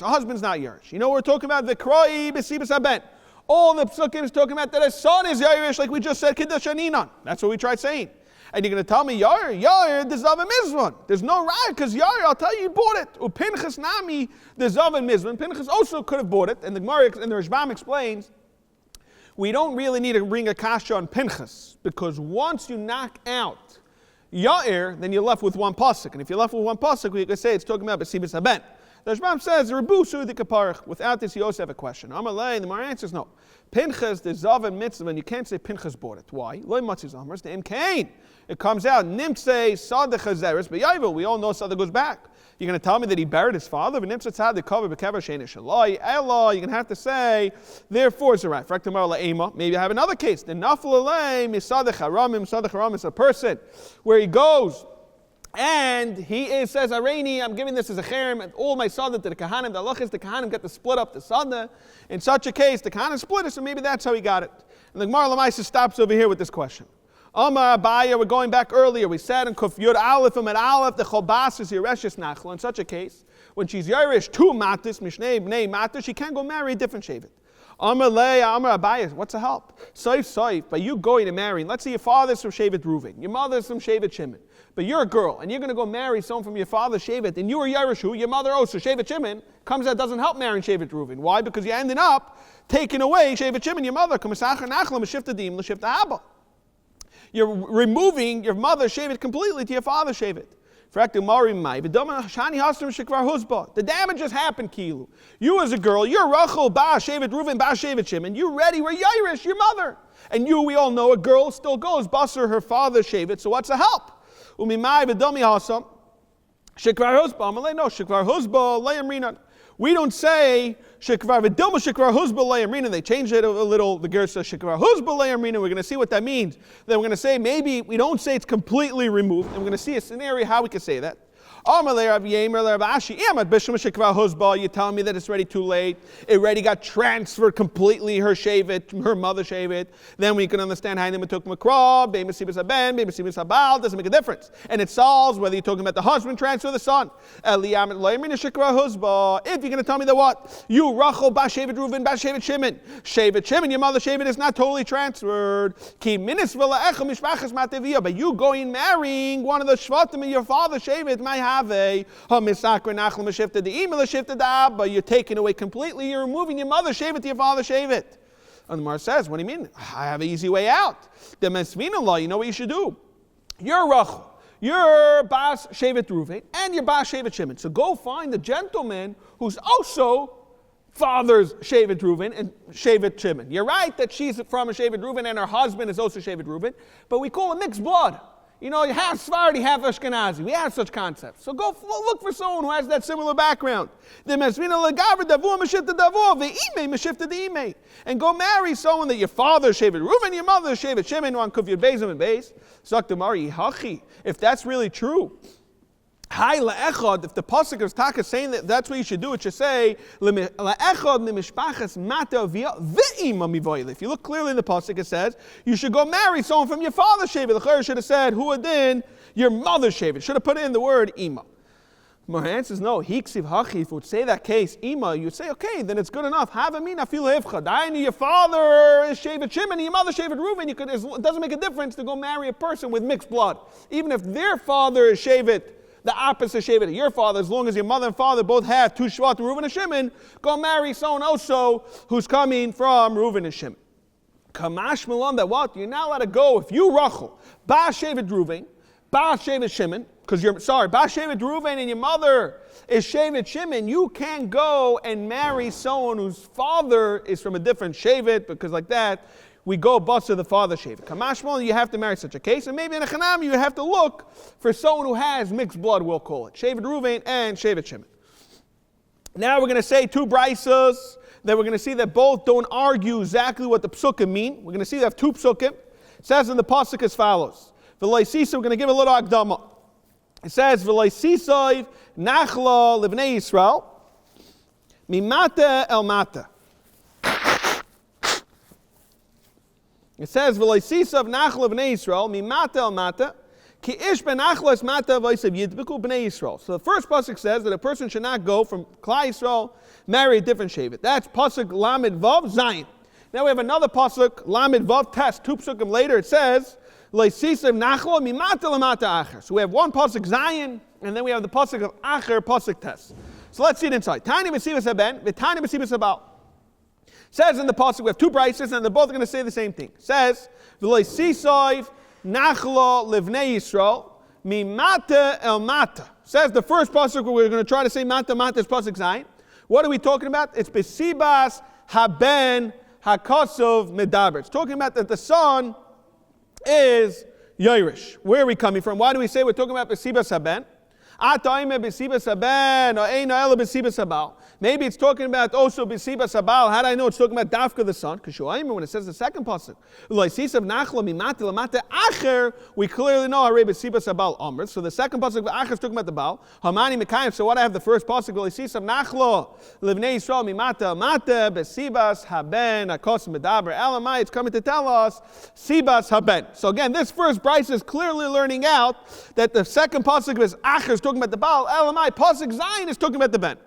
husband's not Yerush. You know we're talking about the Kroi B'sibas Haben. All the psukim is talking about that a son is Yerush, like we just said, Kiddush Aninan. That's what we tried saying. And you're going to tell me, Yair, the Zav and Mizvan. There's no right, because Yair, I'll tell you, he bought it. Pinchas Nami, the Zav and Mizvan. Pinchas also could have bought it. And the Gemara and the Rashbam explains, we don't really need to bring a kasha on Pinchas, because once you knock out Yair, then you're left with 1 pasuk. And if you're left with 1 pasuk, we can say it's talking about B'sibas Haben. The Rashbam says, Rebusu the Kaparach. Without this, you also have a question. Amalei, the Gemara answers no. Pinchas, the Zav and Mitzvah, and you can't say Pinchas bought it. Why? Loi Matziz Amras, the Im Kain. It comes out, Nimtze, Sada Chazeres, but Yaivel, we all know Sada goes back. You're going to tell me that he buried his father? But Nimtze Tzad, cover, Bekever, Scheiner, Shalai, Ella, you're going to have to say, therefore, it's right. Fraktamar La'ema, maybe I have another case. The Nafal Aleim is Sada Charamim is a person where he goes, and he says, Areini, I'm giving this as a cherem, and all my sada to the Kahanim. The halach is the Kahanim get to split up the sada. In such a case, the Kahanim split it, so maybe that's how he got it. And the Gemara Lamaisa stops over here with this question. Amar Abaya, we're going back earlier. We said in Kuf Yud Aleph and Aleph, the Cholbas is Yereshes Nachla. In such a case, When she's Yerush two matis, mishnei bnei matis, she can't go marry a different shevet. Amar Leah, Amar Abayas, what's the help? Soif, by you going and marrying, let's say your father's from Shevet Reuven, your mother's from Shevet Shimon, but you're a girl, and you're going to go marry someone from your father's Shevet, and you are Yerushu, your mother also Shevet Shimon, comes out doesn't help marrying Shevet Reuven. Why? Because you're ending up taking away Shevet Shimon, your mother. You're removing your mother's Shevet completely to your father's Shevet. The damage has happened, Kilu. You as a girl, you're Rachel, Ba, Shevet Reuven, Ba, Shevet Shimon. You ready, we're Yairish, your mother. And you, we all know, a girl still goes, Basra, her father's Shevet, so what's the help? Umimai v'domi hasam, Shekvar Huzba, Amalei, no, Shekvar Huzba, Le'am Rinan. We don't say Shekvar v'doma Shekvar Huzba Le'am Rinan. They changed it a little. The Ger says Shekvar Huzba Le'am Rinan. We're going to see what that means. Then we're going to say maybe we don't say it's completely removed. And we're going to see a scenario how we can say that. You're telling me that it's already too late. It already got transferred completely, her shevet, her mother shevet. Then we can understand how doesn't make a difference. And it solves whether you're talking about the husband transfer or the son. If you're going to tell me that what? You, Rachel, Bas Shevet Reuven, Bas Shevet Shimon. Shevet Shimon, your mother shevet is not totally transferred. But you going marrying one of the shvatim in your father's shevet, my but you're taking away completely, you're removing your mother's shevet to your father's shevet. And the Mar says, what do you mean? I have an easy way out. The Mesvina law, you know what you should do? You're Rachel, you're Bas Shevet Reuven, and you're Bas Shevet Shimon. So go find a gentleman who's also father's Shevet Reuven and Shevet Shimon. You're right that she's from a Shevet Reuven and her husband is also Shevet Reuven, but we call it mixed blood. You know, you have Sephardi, half Ashkenazi. We have such concepts. So go look for someone who has that similar background. And go marry someone that your father is Shevet Reuven, your mother is Shevet Shimon, on Kuf Yud Beis and Beis. If that's really true, if the pasuk of Taka is saying that that's what you should do, it should say, if you look clearly in the pasuk, it says, you should go marry someone from your father's shevet. The Chayyim should have said, huadin, your mother's shevet. Should have put in the word ima. Moran says, no, hiksiv hachi, if it would say that case, ima, you'd say, okay, then it's good enough. Have a mina fil hevcha. Your father is Shevet Shimon, and your mother Shevet Reuven. It doesn't make a difference to go marry a person with mixed blood. Even if their father is Shevet, the opposite shevet of your father, as long as your mother and father both have two Shvat, Reuven and Shimon, go marry someone also who's coming from Reuven and Shimon. Kamash Milam, that what? You're not allowed to go if you Rachel, Bas Shevet Reuven, Bas Shevet Shimon, because Bas Shevet Reuven and your mother is Shevet Shimon, you can't go and marry someone whose father is from a different shevet, because like that, we go Basra the father shevet. Kamashmal, you have to marry such a case, and maybe in a Chanami you have to look for someone who has mixed blood, we'll call it. Shevet Reuven and Shevet Shimon. Now we're going to say two braisos that we're going to see that both don't argue exactly what the psukim mean. We're going to see they have two psukim. It says in the pasuk as follows. V'loi sisa, we're going to give a little akdama. It says, V'loi sisa nachla livnei Yisrael mimata el mata. It says, "V'loisisav nachla b'nei Yisrael mimata el mata ki ish benachlas mata v'osav yidbiku b'nei Yisrael." So the first pasuk says that a person should not go from Klal Yisrael marry a different shevet. That's pasuk Lamed Vav Zayin. Now we have another pasuk Lamed Vav Tes. Two pasukim later it says, "V'loisisav nachla mimata lemata acher." So we have one pasuk Zayin, and then we have the pasuk of Acher pasuk Tes. So let's see it inside. Tani b'sibas haben, v'tani b'sibas habal. Says in the pasuk we have two braises and they're both going to say the same thing. Says v'loi sisoiv nachla livnei Yisrael mimata el mata. Says the first pasuk we're going to try to say mata is pasuk zayin. What are we talking about? It's besibas haben hakosov medaber. It's talking about that the son is Yairish. Where are we coming from? Why do we say we're talking about besibas haben? Maybe it's talking about also Besibas Habal. How do I know it's talking about Dafka the son? Because when it says the second pasuk, we clearly know Harei Besibas Habal Amr. So the second pasuk of Acher is talking about the Baal. Hamani Mekayim. So what I have the first pasuk, Loisisam Nachlo, Livnei Yisrael Mimata Mata Besibas Haben Akos Medaber Elamai. It's coming to tell us Sibas Haben. So again, this first Bryce is clearly learning out that the second pasuk of Acher is talking about the Baal. Elamai pasuk Zayin is talking about the Ben.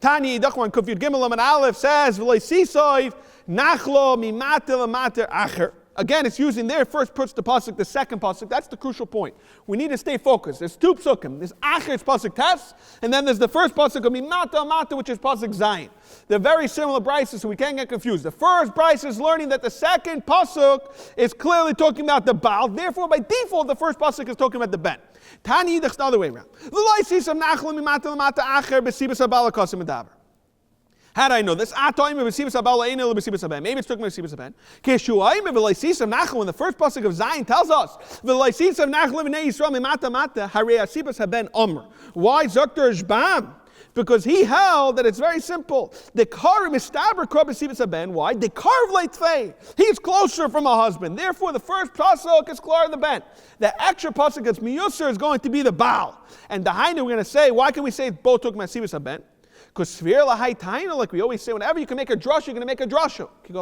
Tani Dachwan Kufyud Gimel and Aleph says V'loi Sisoiv Nachlo Mimatel Mater Acher. Again, it's using there, first puts the pasuk, the second pasuk. That's the crucial point. We need to stay focused. There's two psukim. There's Acher, it's pasuk Tes, and then there's the first pasuk of Mimata Mata, which is pasuk Zayin. They're very similar brises, so we can't get confused. The first brise is learning that the second pasuk is clearly talking about the Baal. Therefore, by default, the first pasuk is talking about the Ben. Tani Yidach, the other way around. How do I know this? Maybe it's talking about Besibas Haben. When the first pasuk of Zayin tells us, why Zokter Shbam? Because he held that it's very simple. The Karim is Staber Krab Besibas Haben. Why? The Karv Leitzvei. He's closer from a husband. Therefore, the first pasuk is Klar the Ben. The extra pasuk that's Miyusser is going to be the Baal. And the Hainu, we're going to say, why can we say both talking about Besibas Haben? Because Svir Lahai Taina, like we always say, whenever you can make a drush, you're going to make a drasha. The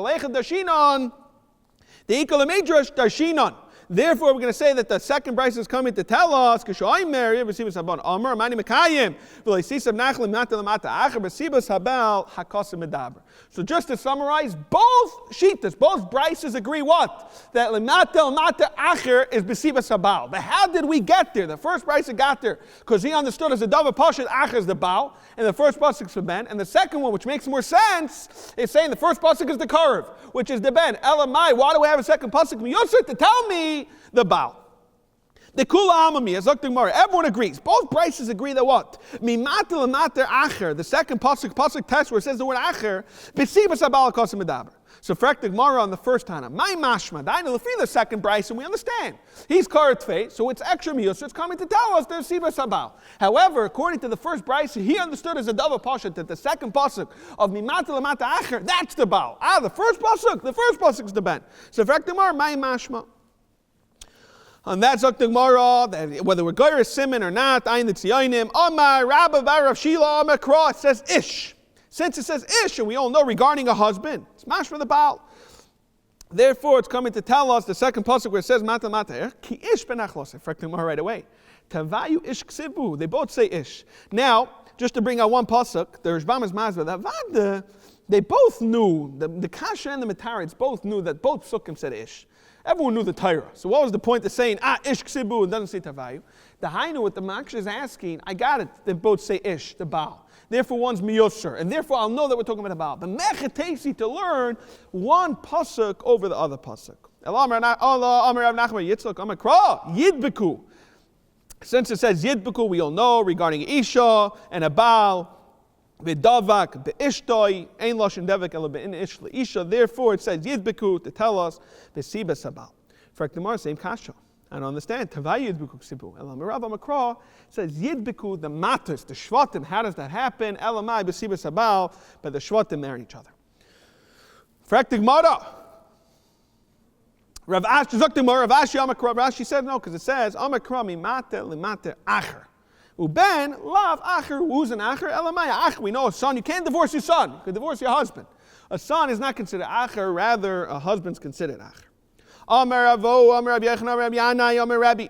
Ikal Medrash Darshinon. Therefore, we're going to say that the second Bryce is coming to tell us, so just to summarize, both Shitas, both Bryces agree what? That Lemata Mata Acher is Besibas Habal. But how did we get there? The first Bryce got there because he understood as a Dava Pashat Acher is the Baal, and the first Pasuk is the Ben, and the second one, which makes more sense, is saying the first Pasuk is the Karev, which is the Ben. Elamai, why do we have a second Pasuk? Miyosef to tell me the Baal. The Kula Amami, as Dr. Gemara, everyone agrees. Both Bryces agree that what? Mimatel Mater Acher, the second pasuk test where it says the word Acher, Besibas Habal Kosim Medaber. So for the Gemara on the first Tana, my mashma, the second Bryce, and we understand. He's Karet Fei, so it's extra miyus, so it's coming to tell us there's Sibas Habal. However, according to the first Bryce, he understood as a Dava Pashat that the second pasuk of Mimatel Mater Acher, that's the Baal. The first pasuk is the Ben. So for the Gemara, my mashma. And that's Dr. Gemara, whether we're Goyer Simon or not, Ayin the Tziyonim, Omar, Rabba, Rav Shila, Omar, Kra, it says Ish. Since it says Ish, and we all know regarding a husband, it's mashma the Baal. Therefore, it's coming to tell us the second pasuk where it says Mata Mata, Ki Ish benachlos, Dr. Gemara right away. Tavayu Ish Ksivu, they both say Ish. Now, just to bring out one pasuk, the Rishbam is Mazba, that they both knew, the Kasha and the Matarids both knew that both psukim said Ish. Everyone knew the Torah. So what was the point of saying, Ish Ksibu, and doesn't say Tavayu? The Hainu, what the Maksha is asking, I got it, they both say Ish, the Baal. Therefore one's Miyosser, and therefore I'll know that we're talking about the Baal. But Mechatesi to learn one pasuk over the other pasuk. Since it says Yidbeku, we all know regarding Isha and a Baal, B'davak, b'ishtoi, ein loshen devak ela b'in ish le'isha. Therefore, it says yidbeku to tell us b'sibas habal. For Gemara, same kasha. I don't understand. Tavai yidbeku ksibu. Elam Rav Amakra says yidbeku the matas, the shvatim. How does that happen? Elamai b'sibas habal, but the shvatim marry each other. For Gemara, Rav Ashi Amakra. Rashi said no because it says Amakra mimate limate acher. Uben, love, acher, who's an acher? Elamai, acher, we know a son, you can't divorce your son, you can divorce your husband. A son is not considered acher, rather a husband's considered acher. Amar Avo, Amar Rabbi Yechon, Rabbi Yanai, Amar Rabbi.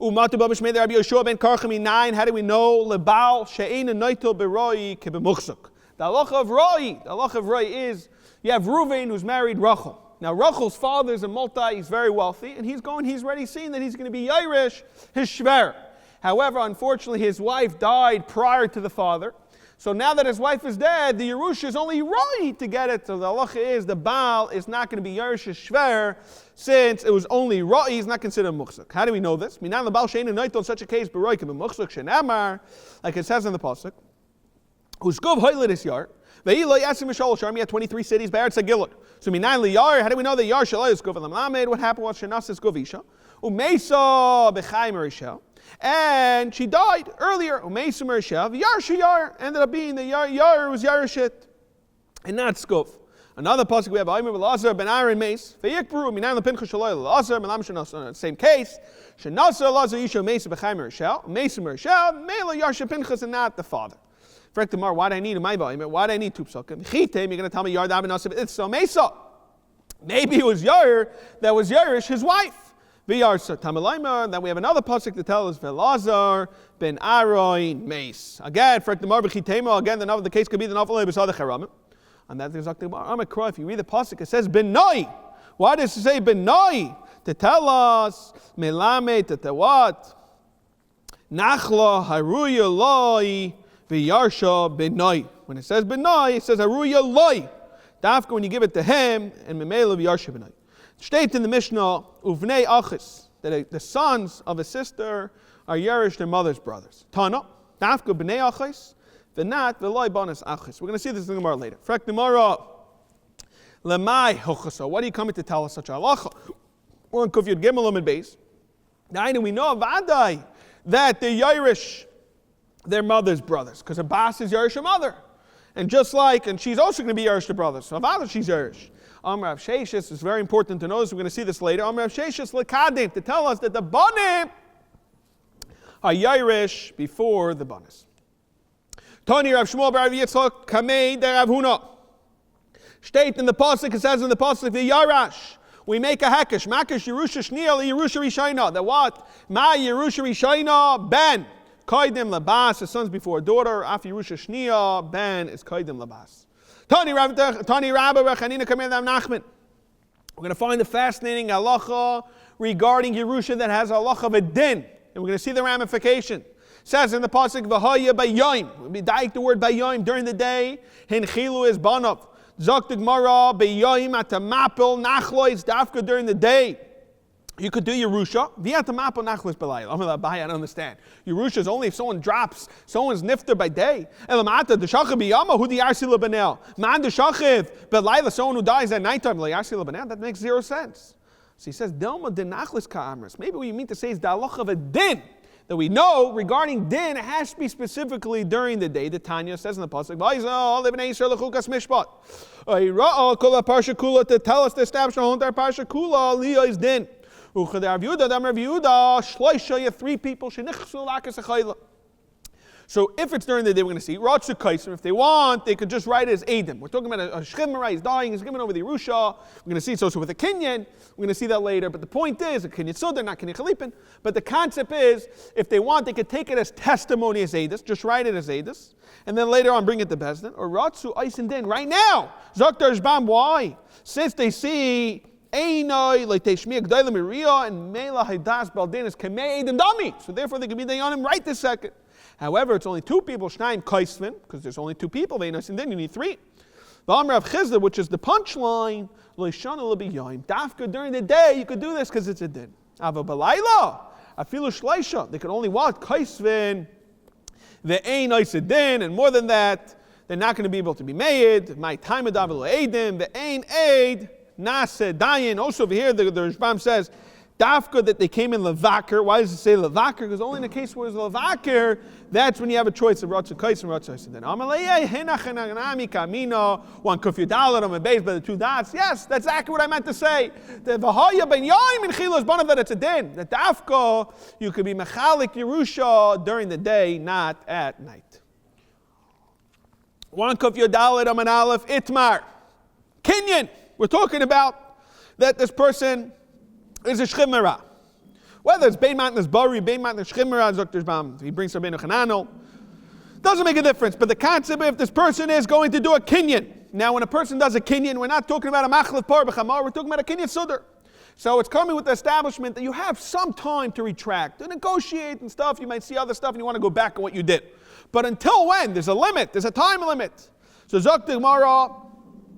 Umatu Babish made Rabbi Yoshua ben Karchami 9, how do we know? Lebal, she'ein noito beroi kebemuchsuk. The halacha of Roi is, you have Reuven who's married Rachel. Now Rachel's father is a multi, he's very wealthy, and he's already seen that he's going to be Yairish, his shver. However, unfortunately, his wife died prior to the father. So now that his wife is dead, the Yerusha is only right to get it. So the halacha is the Baal is not going to be Yerush Shver, since it was only Ra'i, he's not considered Muchsuk. How do we know this? Minan the Baal Sheinu Noito in such a case, Beroy can be Muchsuk Shenamar, like it says in the Pasuk. Huskov Hoylet is Yar. Ve'ilo Yasim Mishol Sharmi had 23 cities, Be'eretz HaGilad. So Minan the Yar, how do we know that Yar Shalai is Gov Elamed? What happened was Shenas is Govisha. Umesa B'chaim Rishel. And she died earlier. Umeisim Ershav, Yarsha Yar, ended up being the Yar was Yarashit, and not Skuf. Another pasuk we have Aymer Lazar ben Aaron Meis. Vayikbru minan lepincha shaloi Lazar melam shenas. Same case. Shenasa Lazar Yisha Meis b'chaim Ershel. Meisim Ershel. Mela Yarsha Pinchas and not the father. Frek Tamar, why do I need a my Aymer? Why do I need two psukim? Chitem, you're going to tell me Yar Dav Nasa. It's so Mesa. Maybe it was Yair that was Yairish, his wife. V'Yarsa Tamalayma. Then we have another pasuk to tell us Velazar ben Aaron Meis. Again, Frek Tamar b'Chitema. Again, the case could be the Nafal Ebesad Charamim. And that's exactly what Amakra. If you read the pasuk, it says Benoi. Why does it say Benoi? To tell us Melame to what? Nachla Haruya Loi V'Yarsha Benoi. When it says Benoi, it says Haruya Loi. Dafka when you give it to him, and Memela V'Yarsha Benoi. State in the Mishnah Uvnei Achis that the sons of a sister are Yerish their mother's brothers. Tana Dafka Bnei Achis. V'nat v'loi bonus achis. We're going to see this in the Gemara later. Frek Gemara lemai hochasa. What are you coming to tell us such a halacha? We're on Kufyud Gimel and Beis. Now we know Vadai that they're Yairish their mother's brothers because her bas is Yairish her mother, and she's also going to be Yairish the brothers. So Vadai she's Yairish. Amr Rav Sheshis is very important to notice. We're going to see this later. Amr Rav Sheshis lekadim to tell us that the banim are Yairish before the banis. Tony Rav Shmuel Bar Yitzchak Kamei de Rav Huna. State in the pasuk, it says in the pasuk the Yarash. We make a hekesh, makesh Yerusha Shniel Yerusha Rishayna. The what? Ma Yerusha Rishayna Ben Kaidim Labas. The son's before a daughter. Af Yerusha Shniel Ben is Kaidim Labas. Tony Rabbi Rechanina Kamei Rav Nachman. We're going to find the fascinating halacha regarding Yerusha that has a halacha of a din, and we're going to see the ramification. Says in the pasuk v'haya bayayim. We daik the word bayayim during the day. Hinchilu is banav. Zok the Gemara bayayim atamapel nachlois dafka during the day. You could do Yerusha. V'atamapel nachlois belayil. I don't understand. Yerusha is only if someone drops someone's nifter by day. Elamata deshachiv biyama hu diyarsi lebanel. Man deshachiv belayla someone who dies at nighttime diyarsi lebanel. That makes zero sense. So he says delma denachlis ka'amris. Maybe what you mean to say is the halacha of a din. That we know regarding din, it has to be specifically during the day. The Tanya says in the pasuk, to tell us to establish the whole entire parsha kula, Leah is din. Three people. So if it's during the day, we're going to see Ratsu Kaiser. If they want, they could just write it as Adam. We're talking about a Shchimera, he's dying, he's giving over the Yerusha. We're going to see it's also with a Kinyan. We're going to see that later. But the point is, a Kinyan Sudar, not Kinyan Chalipin. But the concept is, if they want, they could take it as testimony as Adis, just write it as Adis, and then later on bring it to Bezdin. Or Ratsu Eisen Din, right now. Zaktar Shbam, why? Since they see Einoi, like Teshmiya Gdaila Miriya, and Mela Haidas Baldin is Kamei Adam Dami. So therefore they can be Dayanim right this second. However, it's only two people, Shnaim Kaisvin, because there's only two people, and then you need three. The Amr of Chizda, which is the punchline, Leishana Lebiyayim. Dafka during the day, you could do this because it's a din. Ava Balayla, Afilu Shleisha, they could only what? Kaisvin, the Ein Din, and more than that, they're not going to be able to be made. My time of Davilu Eidim, the Ein Eid, Nase Dayin. Also over here, the Rishbam says, Dafka that they came in Levaker. Why does it say Levaker? Because only in the case where it's Levaker, that's when you have a choice of Ratzu Kais and Ratzu Eisen. Amalei Henachanami Kamino, one Kufyudalat on the base by the two dots. Yes, that's exactly what I meant to say. The Vahaya Ben Yaim and Chilo is one of that it's a din. The Dafka, you could be Mechalik Yerusha during the day, not at night. One Kufyudalat on an Aleph, Itmar. Kinyan. We're talking about that this person is a Shchimera. Whether it's Bein Matnas Bari, Bein Matnas Shchimera, Dr. Bam, he brings Rabbeinu Chananel. Doesn't make a difference, but the concept if this person is going to do a Kinyan. Now, when a person does a Kinyan, we're not talking about a Machlef Par B'Chamar, we're talking about a Kinyan Sudar. So it's coming with the establishment that you have some time to retract, to negotiate and stuff. You might see other stuff and you want to go back on what you did. But until when? There's a limit, there's a time limit. So Zok the Gemara,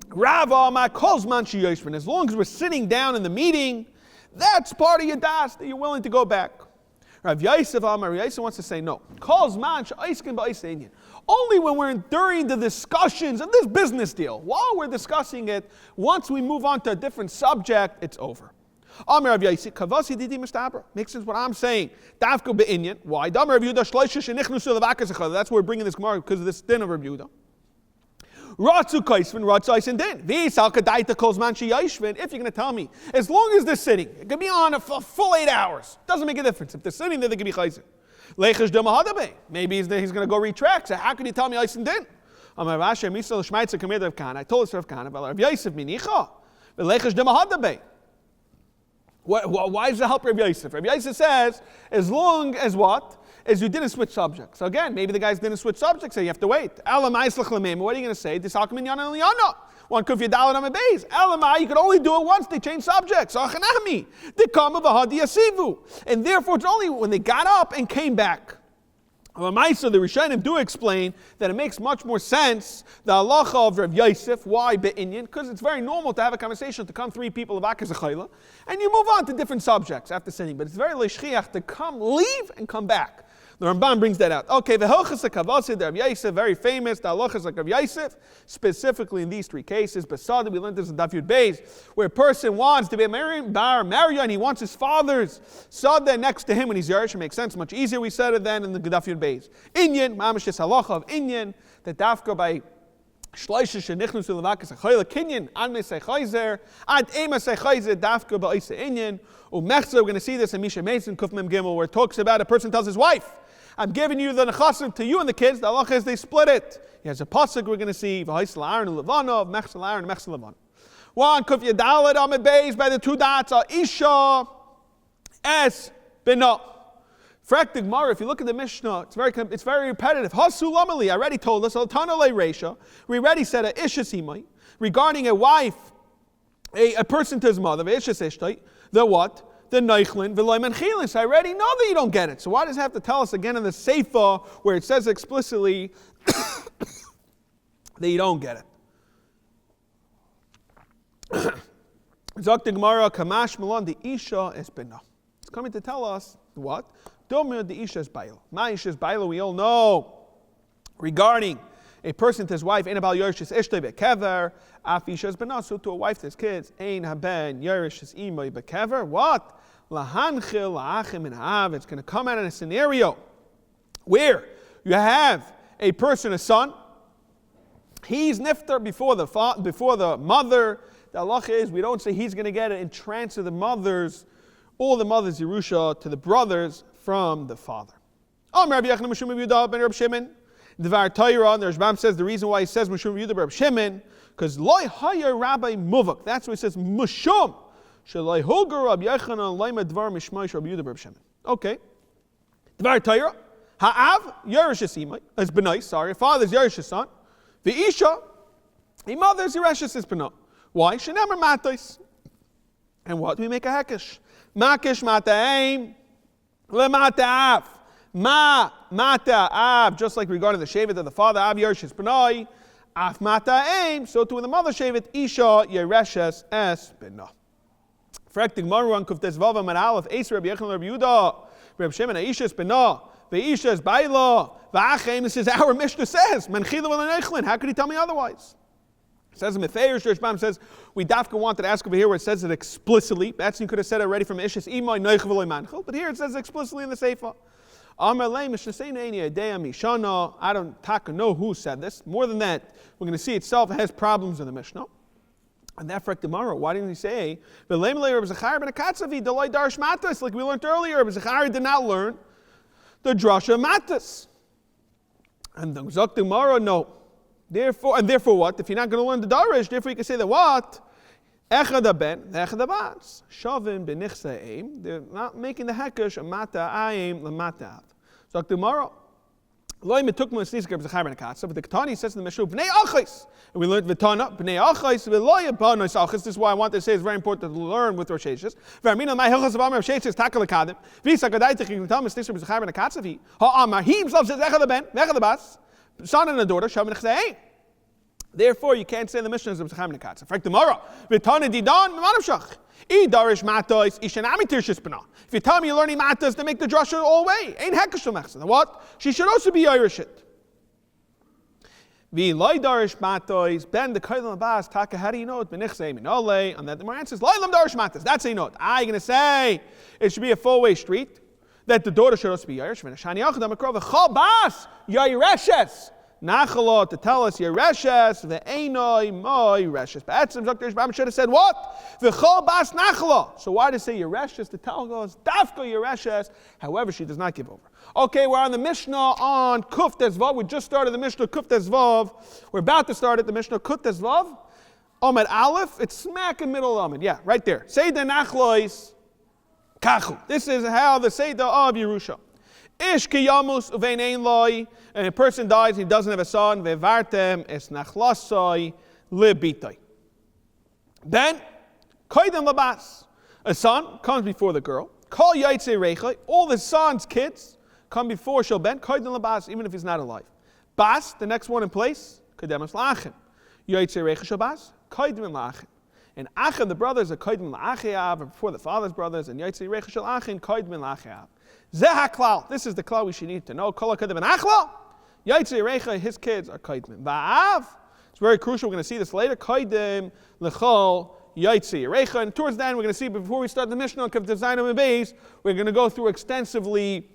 Rava Ma Kozman Shiyashvin. As long as we're sitting down in the meeting, that's part of your das that you're willing to go back. Rav Yosef Amar Yosef wants to say no. Kozman Sh'aiskin Ba'iseinyan. Only when we're during the discussions of this business deal. While we're discussing it, once we move on to a different subject, it's over. Amar Rav Yosef, Kavasi Didi Mistabra. Makes sense what I'm saying. Dafka be'inyan. Why? Damar Rav Yehuda Shloisha Shenichnusu Levakas Echad. That's why we're bringing this Gemara because of this din of Rav Yehuda. Ratzu Kaisvin, Ratzais and Din. V'Yisal Kadaita Kol Zman Sheyishvin. If you're going to tell me, as long as they're sitting, it could be on for full 8 hours. Doesn't make a difference. If they're sitting there, they could be Chayzer. Leichesh Demahadabe. Maybe he's going to go retract. So how can you tell me Ais and Din? Amar Rasha Misal Shmaitza Kamir Rav Kana. I told us Rav Kana, but Rav Yosef Minicha. Leichesh Demahadabe. Why does it help Rav Yosef? Rav Yosef says, as long as what? As you didn't switch subjects. So again, maybe the guys didn't switch subjects, so you have to wait. Elamai Slach Lamim. What are you going to say? Disalkamin Yana Liyana. One kuf Yadalit on a base. Elamai, you could only do it once. They changed subjects. Achanami. They come of a Hadi Yasivu. And therefore, it's only when they got up and came back. So the Rishonim do explain that it makes much more sense, the halacha of Rav Yosef. Why be'inyan? Because it's very normal to have a conversation, to come 3 people of Akas Achayla, and you move on to different subjects after sitting. But it's very leishchiach to come, leave, and come back. The Ramban brings that out. Okay, the Hilchas HaKavasid, Rav Yosef, very famous, the halachas like Rav Yosef, specifically in these 3 cases. Basra, we learned this in Daf Yud Beis, where a person wants to be married, and he wants his father's Sada next to him when he's Yerush. It makes sense, much easier we said it than in the Daf Yud Beis. Inyan, mamash this halacha of Inyan, that dafka by Shloisha shenichnu to levakas achayla kinyan an mesei chayzer ad ema sei chayzer dafka ba'isa Inyan umechza. We're going to see this in Misha Mason Kuf Mem Gimel, where it talks about a person tells his wife, I'm giving you the nechasim to you and the kids. The halacha is they split it. He has a pasuk we're going to see. V'haisel Aaron levana, v'mechsel Aaron, v'mechsel levana. One kuf yadalet amid beis by the 2 dots are isha es bina. Frak the Gemara. If you look at the Mishnah, it's very repetitive. Hasu lamali. I already told us. Altana le reisha. We already said a isha simai regarding a wife, a person to his mother. Isha seshtai. The what? The Neichlin, V'loy Menchilin. So I already know that you don't get it. So why does it have to tell us again in the Seifa where it says explicitly that you don't get it? Zok the Gemara, Kamash Malon, the Isha is Bina. It's coming to tell us what? Domir the Isha is Baila. Ma Isha is Baila, we all know regarding a person to his wife, Ein Abal Yerush is Ishtay Bekever, Af Isha is Bina. So to a wife to his kids, Ein Haben Yerush is Imay Bekever. What? Lahanchil la'achim and av. It's going to come out in a scenario where you have a person, a son. He's niftar before the mother. The halacha is we don't say he's going to get it and transfer all the mother's Yerusha to the brothers from the father. Rabbi Yechon Mishum Yehuda ben Reb Shimon. Dvar Torah, the Rashbam says the reason why he says Mishum Yehuda ben Reb Shimon, because loy haya rabbi muvak. That's why he says Mishum. Okay. Dvar Torah, ha'av Yerush imay is benai. Sorry, father's Yerush son. The isha, the mother's Yerush is benai. Why? Shenemer matais. And what? We make a hekesh. Makish mata'aim le mata'av. Mata'av. Just like regarding the shevet of the father, av Yerush is benai. Af mata'aim. So to when the mother shevet, isha Yerush es benai. Frektig Maruan Kuftes Vava Manalef Ace Rabbi Yechon Rabbi Yehuda Rabbi Shimon Aisha is Bina Veisha is Baila Va'achem. This is our Mishnah says Menchila V'Lenechlin. How could he tell me otherwise? It says in Methayers, Shurish Bam says we dafka wanted to ask over here where it says it explicitly. That's you could have said it already from Ishas Imay Neich V'Loy Manchil, but here it says explicitly in the Seifa. Amar Lei Mishnah Seina Eini Adea Mishana. I don't know who said this. More than that, we're going to see itself has problems in the Mishnah. And that frak tomorrow. Why didn't he say like we learned earlier? Rabbi Zechariah did not learn the drasha matas. And the Zok tomorrow, no. Therefore what? If you're not going to learn the darish, therefore you can say that what? Echad ben, echad bas. Shavim benichseim. They're not making the hekesh a mata ayim lamatav. Zok tomorrow. But the Ketani says in the Mishnah, Bnei Achais. And we learned Vitana, Bnei Achais, Veloya Banos Achais. This is why I want to say it's very important to learn with Rosh Hashanah. Vermina, my Hilchas of Amar Rosh Hashanah is Takal Akadim. Visa Gadaitich, you can tell me, Stisha B'Zachar Ben Akatzavi. Ha'amar, he himself says, Echad Ben, Echad Bas, son and a daughter, Shavim Nechzei. Therefore, you can't say the Mishnah is B'Zachar Ben Akatzav. Frak tomorrow, Vitana Didan, Manavshach. If you tell me you're learning matas, then make the drasha all way. Ain't hekesh. What? She should also be Irishit. V'loy darish matos, ben the koilam bas, taka, how do you know it? Benichsei minole, and that the more answers, loylam darish matos, that's how you know it. You're going to say, it should be a four-way street, that the daughter should also be Yeresh, v'nashani yachadam akrov, v'chol bas, Yereshes, nachalot, to tell us Yereshes, v'einoi moi Yereshes. But Dr. Ishbam should have said, what? V'chol bas nachalot. So why did it say Yereshes? The tell us, dafka Yereshes, however, she does not give over. Okay, we're on the Mishnah on Kuf Tezvav. We just started the Mishnah Kuf Tezvav. We're about to start at the Mishnah Kuf Tezvav. Amid Aleph, it's smack in the middle of Amid. Yeah, right there. Seder Nachlois Kachu. This is how the Seder of Yerusha. Ish ki yamus uvein ein loy. And a person dies, he doesn't have a son. Vevartem es nachlasoi libitoi. Then, koydem labas. A son comes before the girl. Kol yaitze reichai. All the son's kids come before Shel Ben, koydem labas, even if he's not alive. Bas, the next one in place, kodemas la'achim. Yaitze reichai shel bas, koydem la'achim. And Achim, the brothers, are koydem la'achiav, or before the father's brothers, and yaitze reichai shel achim, koydem la'achiav. Zeh haklal. This is the klal we should need to know. Kol koydem achla. Yaitze reichai, his kids are koydem. Va'av, it's very crucial. We're going to see this later. Koydem l'chol yaitze reichai. And towards the end, we're going to see, before we start the Mishnah, we're going to go through extensively,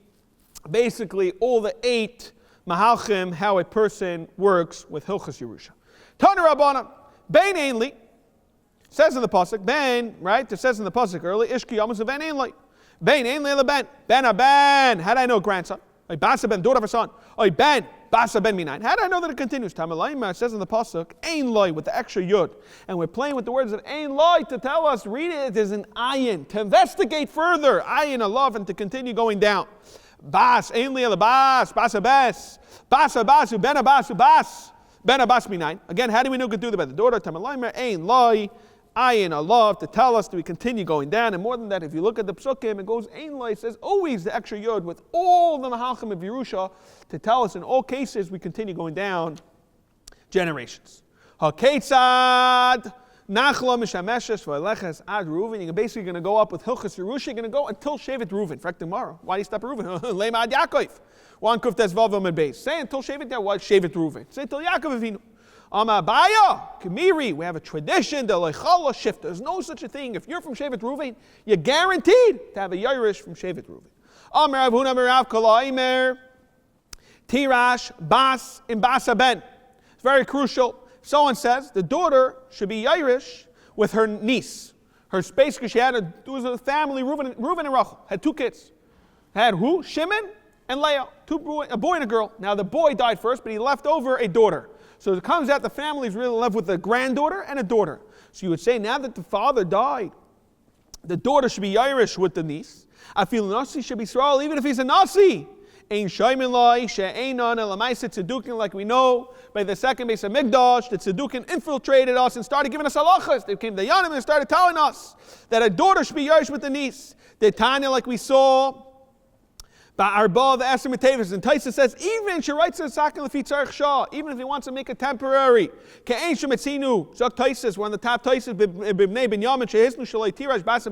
basically all the 8 mahalchim, how a person works with Hilchas Yerusha. Tana Rabbana, Ben Ainli, says in the pasuk, Ben, right? It says in the pasuk early, Ishki Yamus Ben Ainli, Ben Ainli LeBen, Ben Ben. How do I know grandson? Basra Ben, daughter of a son. Ben, Basra Ben Minayin. How do I know that it continues? Tamalayma says in the pasuk, Ein Loi with the extra yud, and we're playing with the words of Ein Loi to tell us, read it as an ayin to investigate further, ayin a love, and to continue going down. Bas, Ainli LeBas, Basa Bas, Basa Basu, Ben Abasu Bas, Ben Abbas Minayin. Again, how do we know good do about the daughter? Tamalayma Ein Loi. Ayin Allah to tell us that we continue going down, and more than that, if you look at the psukim, it goes Ein Loi, says always the extra yod with all the mahalchim of Yerusha to tell us in all cases we continue going down generations. Haketzad nachla mishameshes v'aleches ad Reuven. You're basically going to go up with Hilchas Yerusha. You're going to go until Shevet Reuven. In fact, tomorrow, why do you stop at Reuven? Lema ad Yaakov. One kuf tezvav amid beis. Say until Shevet there. Why Shevet Reuven? Say until Yaakov Avinu. Amabaya, Kamiri, we have a tradition, the Leichala shift. There's no such a thing. If you're from Shevet Reuven, you're guaranteed to have a Yerush from Shevet Reuven. Amar Avuna Merav Kalaimer, Tirash, Bas, and Basa Ben. It's very crucial. Someone says the daughter should be Yerush with her niece. Her space, because it was a family, Reuven and Rachel, had 2 kids. Had who? Shimon and Leah, a boy and a girl. Now the boy died first, but he left over a daughter. So it comes out the family is really left with a granddaughter and a daughter. So you would say now that the father died, the daughter should be Irish with the niece. I feel Nasi should be Israel even if he's a Nasi. Ein Shaimin Lai, She'einon Elamaisa Tzedukin, like we know by the second Bais Medrash, the Tzedukin infiltrated us and started giving us halachas. They came to Yanim and started telling us that a daughter should be Irish with the niece. The Tanya, like we saw, Ba'arba the Esther Metavis, and Taisa says, even she writes a sakin lefi tzarich shah, even if he wants to make it temporary. Ke'ein shemetzinu, Zok Taisis, one of the top Taisis, b'bnei ben Yamin, shehisnu shalei tirash, basa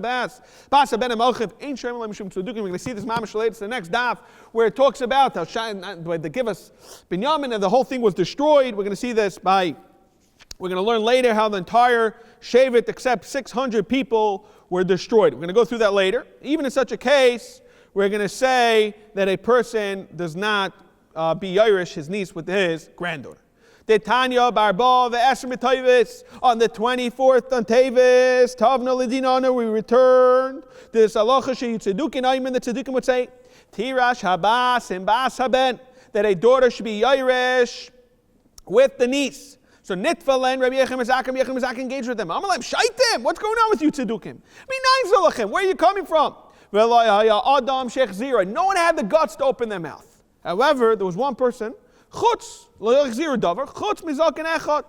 ben amalchiv, ein shem le mishum tzedukim. We're going to see this mamash later. It's the next daf, where it talks about how they give us ben Yamin, and the whole thing was destroyed. We're going to see this we're going to learn later how the entire Shevet, except 600 people, were destroyed. We're going to go through that later. Even in such a case, we're going to say that a person does not be Irish, his niece, with his granddaughter. The Tanya Barba ve'Esher Metavis, on the 24th on Tavis, Tavna Lidinana, we returned. This halacha she'yitzedukin ayman, the tzeddukim would say, Tirash habas and bas haben, that a daughter should be Irish with the niece. So Nitfal and Rabbi Yechem Mizak engaged with them. Amalim, shaitim, what's going on with you tzeddukim? Where are you coming from? No one had the guts to open their mouth. However, there was one person, chutz mizaken echad.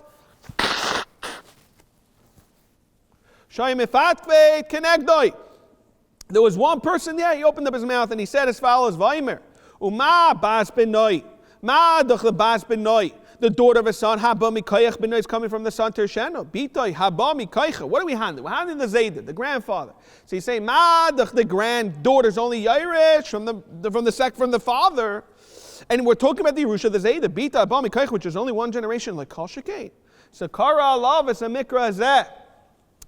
There was one person there, he opened up his mouth and he said as follows, Vaimer, Uma bas ben noi, ma duch bas ben noi. The daughter of a son, Haba Mikayach ben is coming from the son Tersheno. Bitoi, Haba Mikaycha. What are we handling? We're handling the Zayda, the grandfather. So you say, Ma, the granddaughter's only Irish from the father. And we're talking about the Yerusha, the Zayda, Bita, Abba, Mikaych, which is only one generation, like Kol Shekei. So Kara Allah is a Mikra Zeh.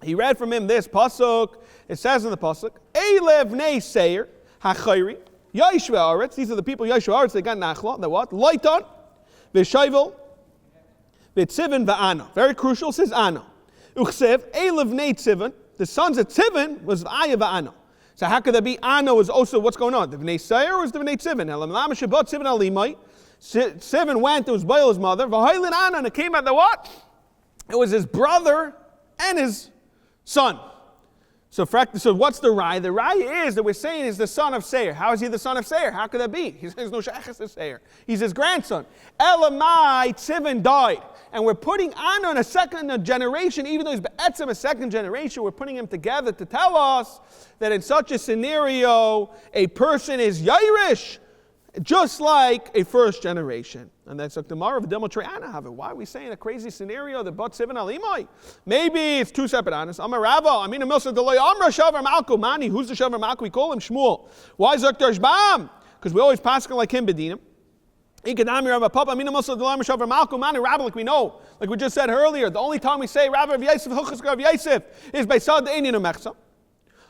He read from him this pasuk. It says in the pasuk, Eilev Nei Seir HaChayri Yashua Aretz. These are the people Yashua Aretz. They got Nachla. They what? Laiton V'Shayvel V'Tzivin V'Ana. Very crucial. Says Ana. Uchsev Eilev Nei Tzivin. The sons of Tzivin was V'Aya V'Ana. So how could that be? Ana was also what's going on? The V'Nei Seir or is the V'Nei Tzivin? Elam Lama Shabbat Tzivin Alimai. Tzivin vent to his Bail's mother. V'Hailin Ana, and it came out the what? It was his brother and his son. So what's the Rai? The Rai is that we're saying is the son of Seir. How is he the son of Seir? How could that be? He says no shaykhs to Seir. He's his grandson. Elamai Tzivin died. And we're putting Ana in a second generation, even though he's Be'etzim a second generation, we're putting him together to tell us that in such a scenario, a person is Yairish, just like a first generation. And that's like the Gemara of Demotre Ana have it. Why are we saying a crazy scenario that but Sivin Alimai? Maybe it's two separate Anas. I'm a Rava. I mean a Milsa Deloy Amra Shavar Malko Mani. Who's the Shavar Malko? We call him Shmuel. Why is Dr. Shbam? Because we always pass like him Bedinim. Ikadami Rava Papa. I mean a Milsa Deloy Amra Shavar Malko Mani. Rabba, like we know, like we just said earlier. The only time we say Rabba of Yosef Huchaska of Yosef is by Sad Einin of Mechsa.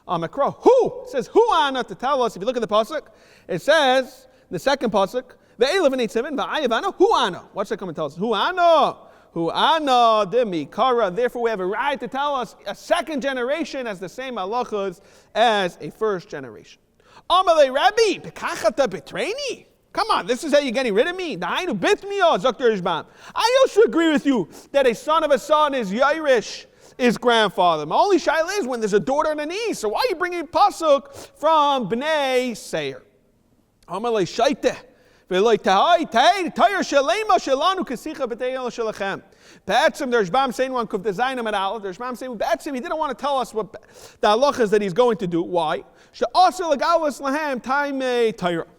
Amakro. Who? It says who Ana to tell us. If you look at the pasuk, it says the second pasuk. The Eilev and 8-7, Va'ayavana, Hu Ana. What's that come and tell us? Hu Ana. Hu Ana, Demi, Kara. Therefore, we have a right to tell us a second generation has the same halachas as a first generation. Amalei Rabbi, Bekachata Betreni. Come on, this is how you're getting rid of me. Nainu Bitmiyo, Dr. Ishbam. I also agree with you that a son of a son is Yairish, his grandfather. My only shaila is when there's a daughter and a niece. So why are you bringing pasuk from Bnei Seir? Amalei Shaiteh. Be'etzim the Rishbam saying one kuf designim at Aleph. The Rishbam saying be'etzim he didn't want to tell us what the halachas that he's going to do. Why?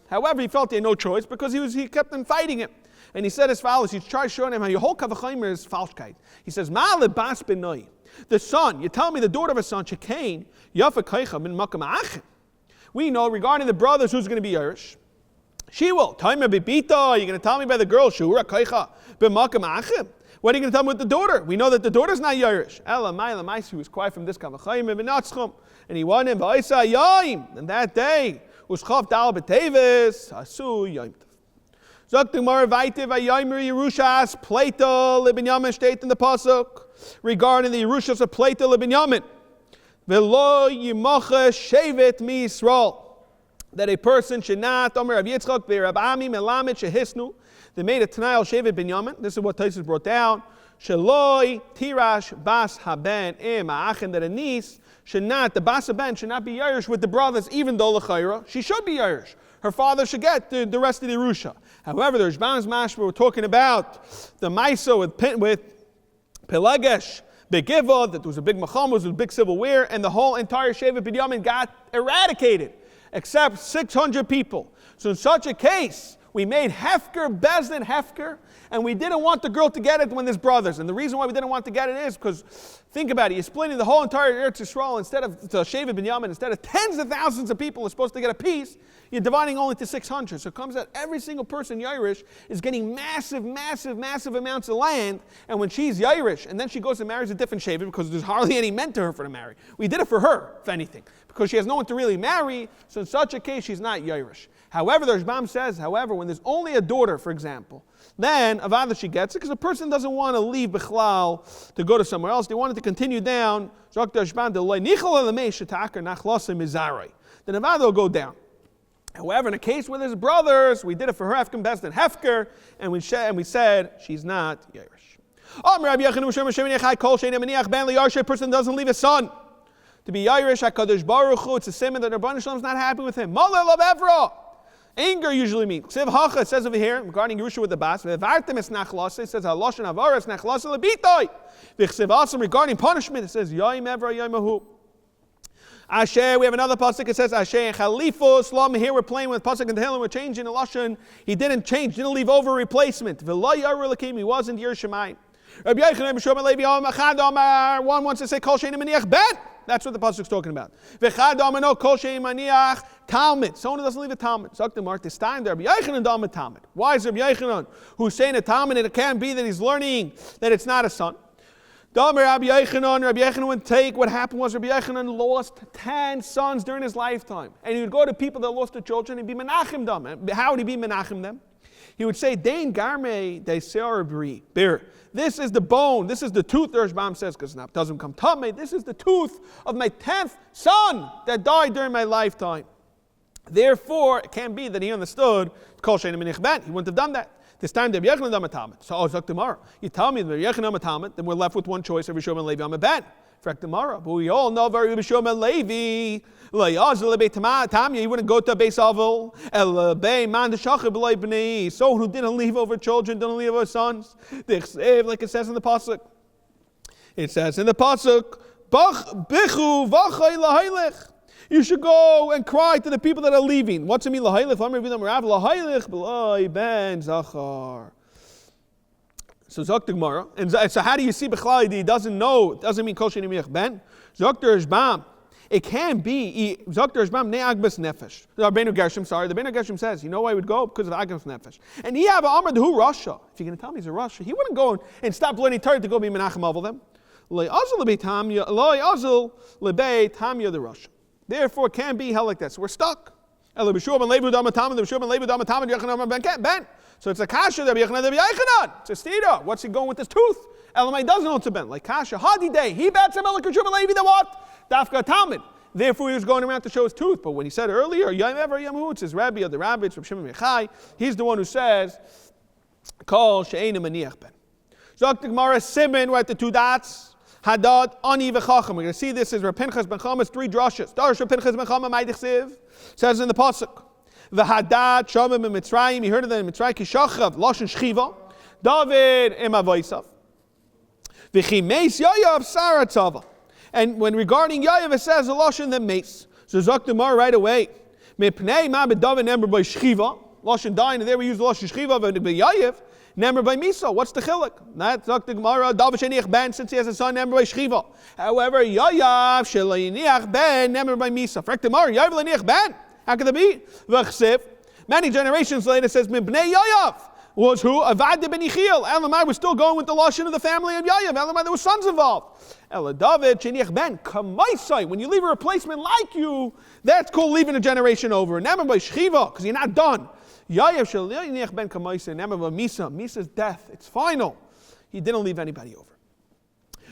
However, he felt he had no choice because he kept on fighting him, and he said as follows. He tried showing him how your whole kavachimer is falschkeit. He says Ma'ale bas benoi. The son, you tell me the daughter of a son Shekain yafa kaicha min makam achim. We know regarding the brothers who's going to be Irish. She will. Time bibita. You're going to tell me about the girl. Shura kaicha b'makam achim. What are you going to tell me with the daughter? We know that the daughter's not Yerush. Ela ma'ila ma'isi was quiet from this kavachayim v'natzchum, and he won him v'aisa yaim. And that day was chav dal b'tevis asu yaim. Zok Gemara vayte v'yaymer Yerushas pleita libinyamin state in the pasuk regarding the Yerushas of pleita libinyamin. V'lo yimacha shevet mi Yisrael. That a person should not, Omer Rav Yitzchak, Be'Rabami, Melamed, Shehisnu, they made a Tanayal Shevet Binyamin. This is what Taisus brought down. Shaloi, Tirash, Bas Haben, Ma'achin, that a niece should not, the Bas Haben should not be Irish with the brothers, even though L'chayra, she should be Irish. Her father should get the rest of the Yerusha. However, the Rishbam's Mashma, we're talking about the Maisa with Pelegesh, Begiva, that was a big Macham, was a big civil war, and the whole entire Shevet Binyamin got eradicated. Except 600 people. So in such a case, we made Hefker, Bezdin Hefker, and we didn't want the girl to get it when there's brothers. And the reason why we didn't want to get it is because, think about it, you're splitting the whole entire Eretz Yisrael instead of the Shevet Binyamin, instead of tens of thousands of people are supposed to get a piece, you're dividing only to 600. So it comes out every single person Yairish is getting massive amounts of land, and when she's Yairish, and then she goes and marries a different Shevet because there's hardly any men to her for to marry. We did it for her, if anything, because she has no one to really marry, so in such a case she's not Yairish. However, the Rishbam says, when there's only a daughter, for example, then Avada she gets it, because a person doesn't want to leave Bechlal to go to somewhere else. They wanted to continue down. Then Avada will go down. However, in a case where there's brothers, we did it for her, Hefker, Bezdin, Hefker, and we said she's not Yairish. A person doesn't leave a son to be Yairish, HaKadosh Baruch Hu, it's a simon that Rabban Shalom is not happy with him. Maleh Lav Evra. Anger usually means. Ksiv Hacha, it says over here, regarding Yerusha with the Bas, Ve'vartem es nachlasa, it says, Haloshen Havara es nachlasa lebitoi. V'chsiv Asam, regarding punishment, it says, Yaim Evra, Yaim Ahu. Asher, we have another pasuk, it says, Asher Chalifos, Lam, here we're playing with pasuk and Tehillim, we're changing the Lashon. He didn't change, didn't leave over a replacement. V'lo Yaru Lakim, he wasn't Yerushalayim. Rabbi Yochanan B'Shom Levi Achad Amar, one wants to say, Kol Shein Maniach Ben. That's what the pasuk's talking about. V'chad amano kol she'im maniach Talmud, someone who doesn't leave a Talmud. Zok the Mark, this time, Rabbi Yochanan dam a Talmud. Why is Rabbi Yochanan, who's saying a Talmud, and it can't be that he's learning that it's not a son? Rabbi Yochanan would take, what happened was Rabbi Yochanan lost 10 sons during his lifetime. And he would go to people that lost their children and be menachem them. How would he be menachem them? He would say, Dain garme de searbri, beer. This is the bone, this is the tooth, the Rashbam says, because it doesn't come tummy. This is the tooth of my 10th son that died during my lifetime. Therefore, it can't be that he understood, Kol Scheiner Menich Ben. He wouldn't have done that. This time, Rabbi Yochanan dam a Talmud. So, Zok tomorrow. You tell me that Rabbi Yochanan dam a Talmud, then we're left with one choice, Rabbi Shimon Levi am a Ben. Fact tomorrow. But we all know very Rabbi Shimon Levi. He wouldn't go to Bais Avel. Someone who didn't leave over children, didn't leave over sons. Like it says in the pasuk. It says in the pasuk, you should go and cry to the people that are leaving. What's it mean? So Zok the Gemara, and so how do you see B'chlai that he doesn't know? It doesn't mean Kol Sheini Miach Ben. Zok the Rashbam. It can be Zok the Rashbam Ne'agbas Nefesh. The Rabbeinu Gershom says, you know why he would go? Because of Agbas Nefesh. And he have Amr Dehu Rasha. If you're going to tell me he's a Rasha, he wouldn't go and stop learning Torah to go be Menachem Avel them. Lo Azul lebei Tamya the Rasha. Therefore, it can't be held like that. So we're stuck. So it's a kasha, it's a stira. What's he going with his tooth? Elamai doesn't know it's a ben. Like kasha, hadi day. He bets him like Rishon Levi the what? Dafka Talmud. Therefore, he was going around to show his tooth. But when he said earlier, Yom Ever Yom Hu, it's his rabbi of the rabbis, Reb Shimon Mechai. He's the one who says, Kol she'einu maniach ben. Zok the Gemara Simen, we're at the two dots. Hadad, Ani v'chacham. We're going to see this is Reb Pinchas ben Chama's 3 drushes. Darsh Reb Pinchas ben Chama Ma'idich says in the pasuk. V'hadad shamim in Mitzrayim. You heard of them in Mitzrayim. Kishachav lashon shchiva. David im avosav. V'chimeis Yayav Sarah tzava. And when regarding Yayav, it says a lashon that mace. So Zok the Gemara right away. Mipnei ma b'David nember by shchiva. Lashon dain. And there we use the lashon shchiva. V'Yayav nember by misa. What's the chiluk? That's Zok the Gemara. David sheniach ben, since he has a son, nember by shchiva. However, Yayav sheniach ben, nember by misa. Fact the Gemara. Yayav leniach ben. How could it be? Many generations later says, Mibnei Yayav was who? Avad ben Yechiel. Elamai was still going with the lashon of the family of Yayav. Elamai, there were sons involved. Ela David, Sheniach ben, Kamaisai. When you leave a replacement like you, that's called leaving a generation over. Never by Shchiva, because you're not done. Yayav Sheniach ben Kamaisai. Never by Misa. Misa's death. It's final. He didn't leave anybody over.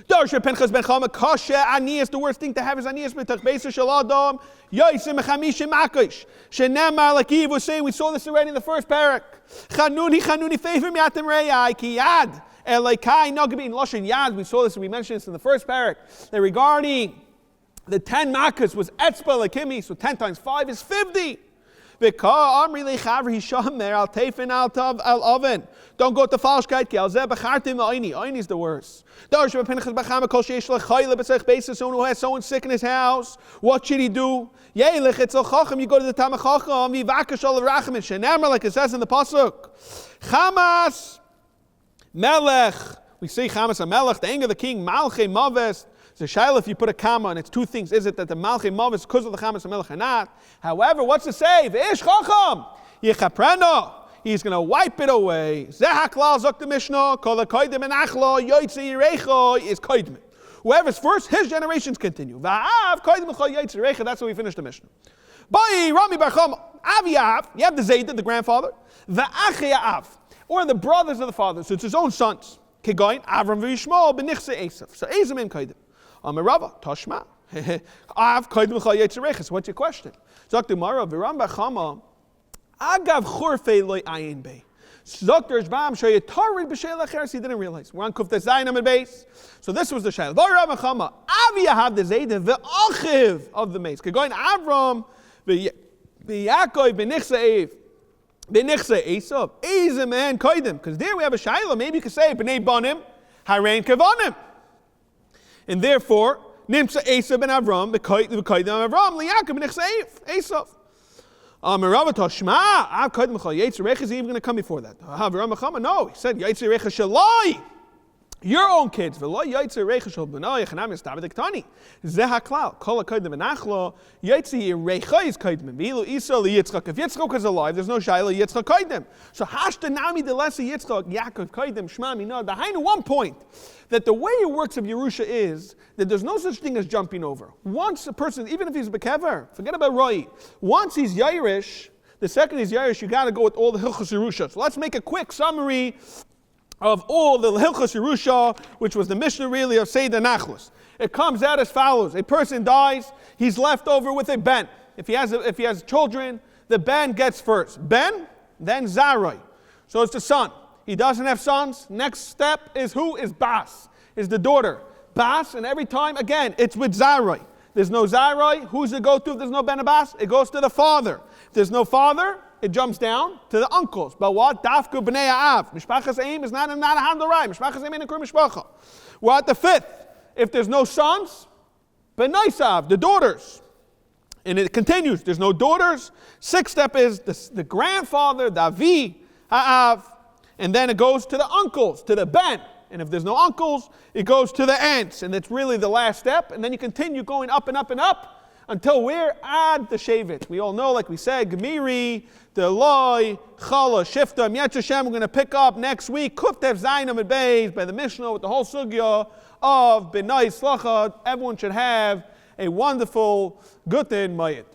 Darsh Pinchas ben Chama Kasha Anias. The worst thing to have is Anias B'Tach Beisa Shaladam Yoisim Chamishim Akish. Shenemar, like Eve was saying, we saw this already in the first parak. Chanuni Favor Miatim Reyai Kiyad Elikai Nogabin Loshin Yad. We saw this and we mentioned this in the first parak. That regarding the 10 makas was Etzba Lakimi, so 10 times 5 is 50. Don't go to falschkeit. Oini is the worst. Someone who has someone sick in his house, what should he do? You go to the Tamachacham, like it says in the pasuk. Chamas Melech. We say Chamas Melech, the anger of the king, Malchei Maves. So Shaila, if you put a comma, and it's two things, is it that the Malchei Mav is because of the Chamas HaMelech or not? However, what's to say? V'ish Chacham, Yechapreno, he's going to wipe it away. Zehaklal Zok the Mishnah, Kol HaKoidim and Achlo, Yoitze Yirecho is Koidim. Whoever's first, his generations continue. Va'av Koidim Chol Yoitze Yirecho, that's how we finish the Mishnah. Bai Rami Bar Chama, Aviyav, you have the Zayda, the grandfather, Va'achiyav, or the brothers of the father, so it's his own sons. Kegoin, Avram v'Yishmael, Benichse Esav. So Esav in Koidim. Amarava, Toshma. Av Koidim Chol Yoitze Yirecho. What's your question? Zok the Gemara, V'Ram Bar Chama, Agav Churfei Lo Ayin Bei. Zok the Rashbam, Shayatarid B'Sheil Acheres, he didn't realize. We're on Kuf Tezayin Amid Beis. So this was the Shail. V'Ram Bar Chama, Aviyah have the Zayda, V'Achiv of the mace. Going Avram, V'Yakov, B'Nichse Ev. B'Nichse Esav. Ezim and Koidim. Because there we have a Shaila. Maybe you could say, B'nei Banim, Harein Kevanim. And therefore, Nimsa Esav ben Avram, B'Koidim Avram, L'Yakov B'Nichse Esav. Merava Toshma, Av Koidim Chol Yoitze Yirecho is even going to come before that. No, he said Yoitze Yirecho Shalai. Your own kids. V'lo yaitzer reicha shel b'nai chanam yistabed diktani. Zeh haklal. Kol ha'kodim v'nachlo yaitzer reicha is kodim. V'ilu Yisrael Yitzchak. If Yitzchak is alive, there's no shayla Yitzchak kodim. So hashta nami de lesa Yitzchak Yaakov kodim shma mina. Behind one point that the way it works of Yerusha is that there's no such thing as jumping over. Once a person, even if he's bekever, forget about Roi. Once he's Yairish, the second he's Yairish, you got to go with all the Hilchos Yerusha. So let's make a quick summary of all the Hilchos Yerusha, which was the Mishnah really of Seder Nachlas. It comes out as follows. A person dies, he's left over with a ben. If he has children, the ben gets first. Ben, then Zarai. So it's the son. He doesn't have sons. Next step is who? Is Bas. Is the daughter. Bas, and every time, again, it's with Zarai. There's no Zarai. Who's it go to if there's no Ben Abbas? It goes to the father. If there's no father, it jumps down to the uncles. But what? Dafku b'nei ha'av. Mishpachas Eim is not a handarai. Mishpachas Eim ain't a kur mishpacha. We're at the fifth. If there's no sons, b'naisav, the daughters. And it continues. There's no daughters. Sixth step is the grandfather, the avi ha'av. And then it goes to the uncles, to the ben. And if there's no uncles, it goes to the aunts. And it's really the last step. And then you continue going up and up and up until we're at the Shevet. We all know, like we said, Gemiri, the Eloi, Chala, Shifta, Yetz Hashem. We're going to pick up next week, Kuf Tev Zayin Amud Beis, by the Mishnah with the whole sugya of B'nai Slacha. Everyone should have a wonderful Guten Mayit.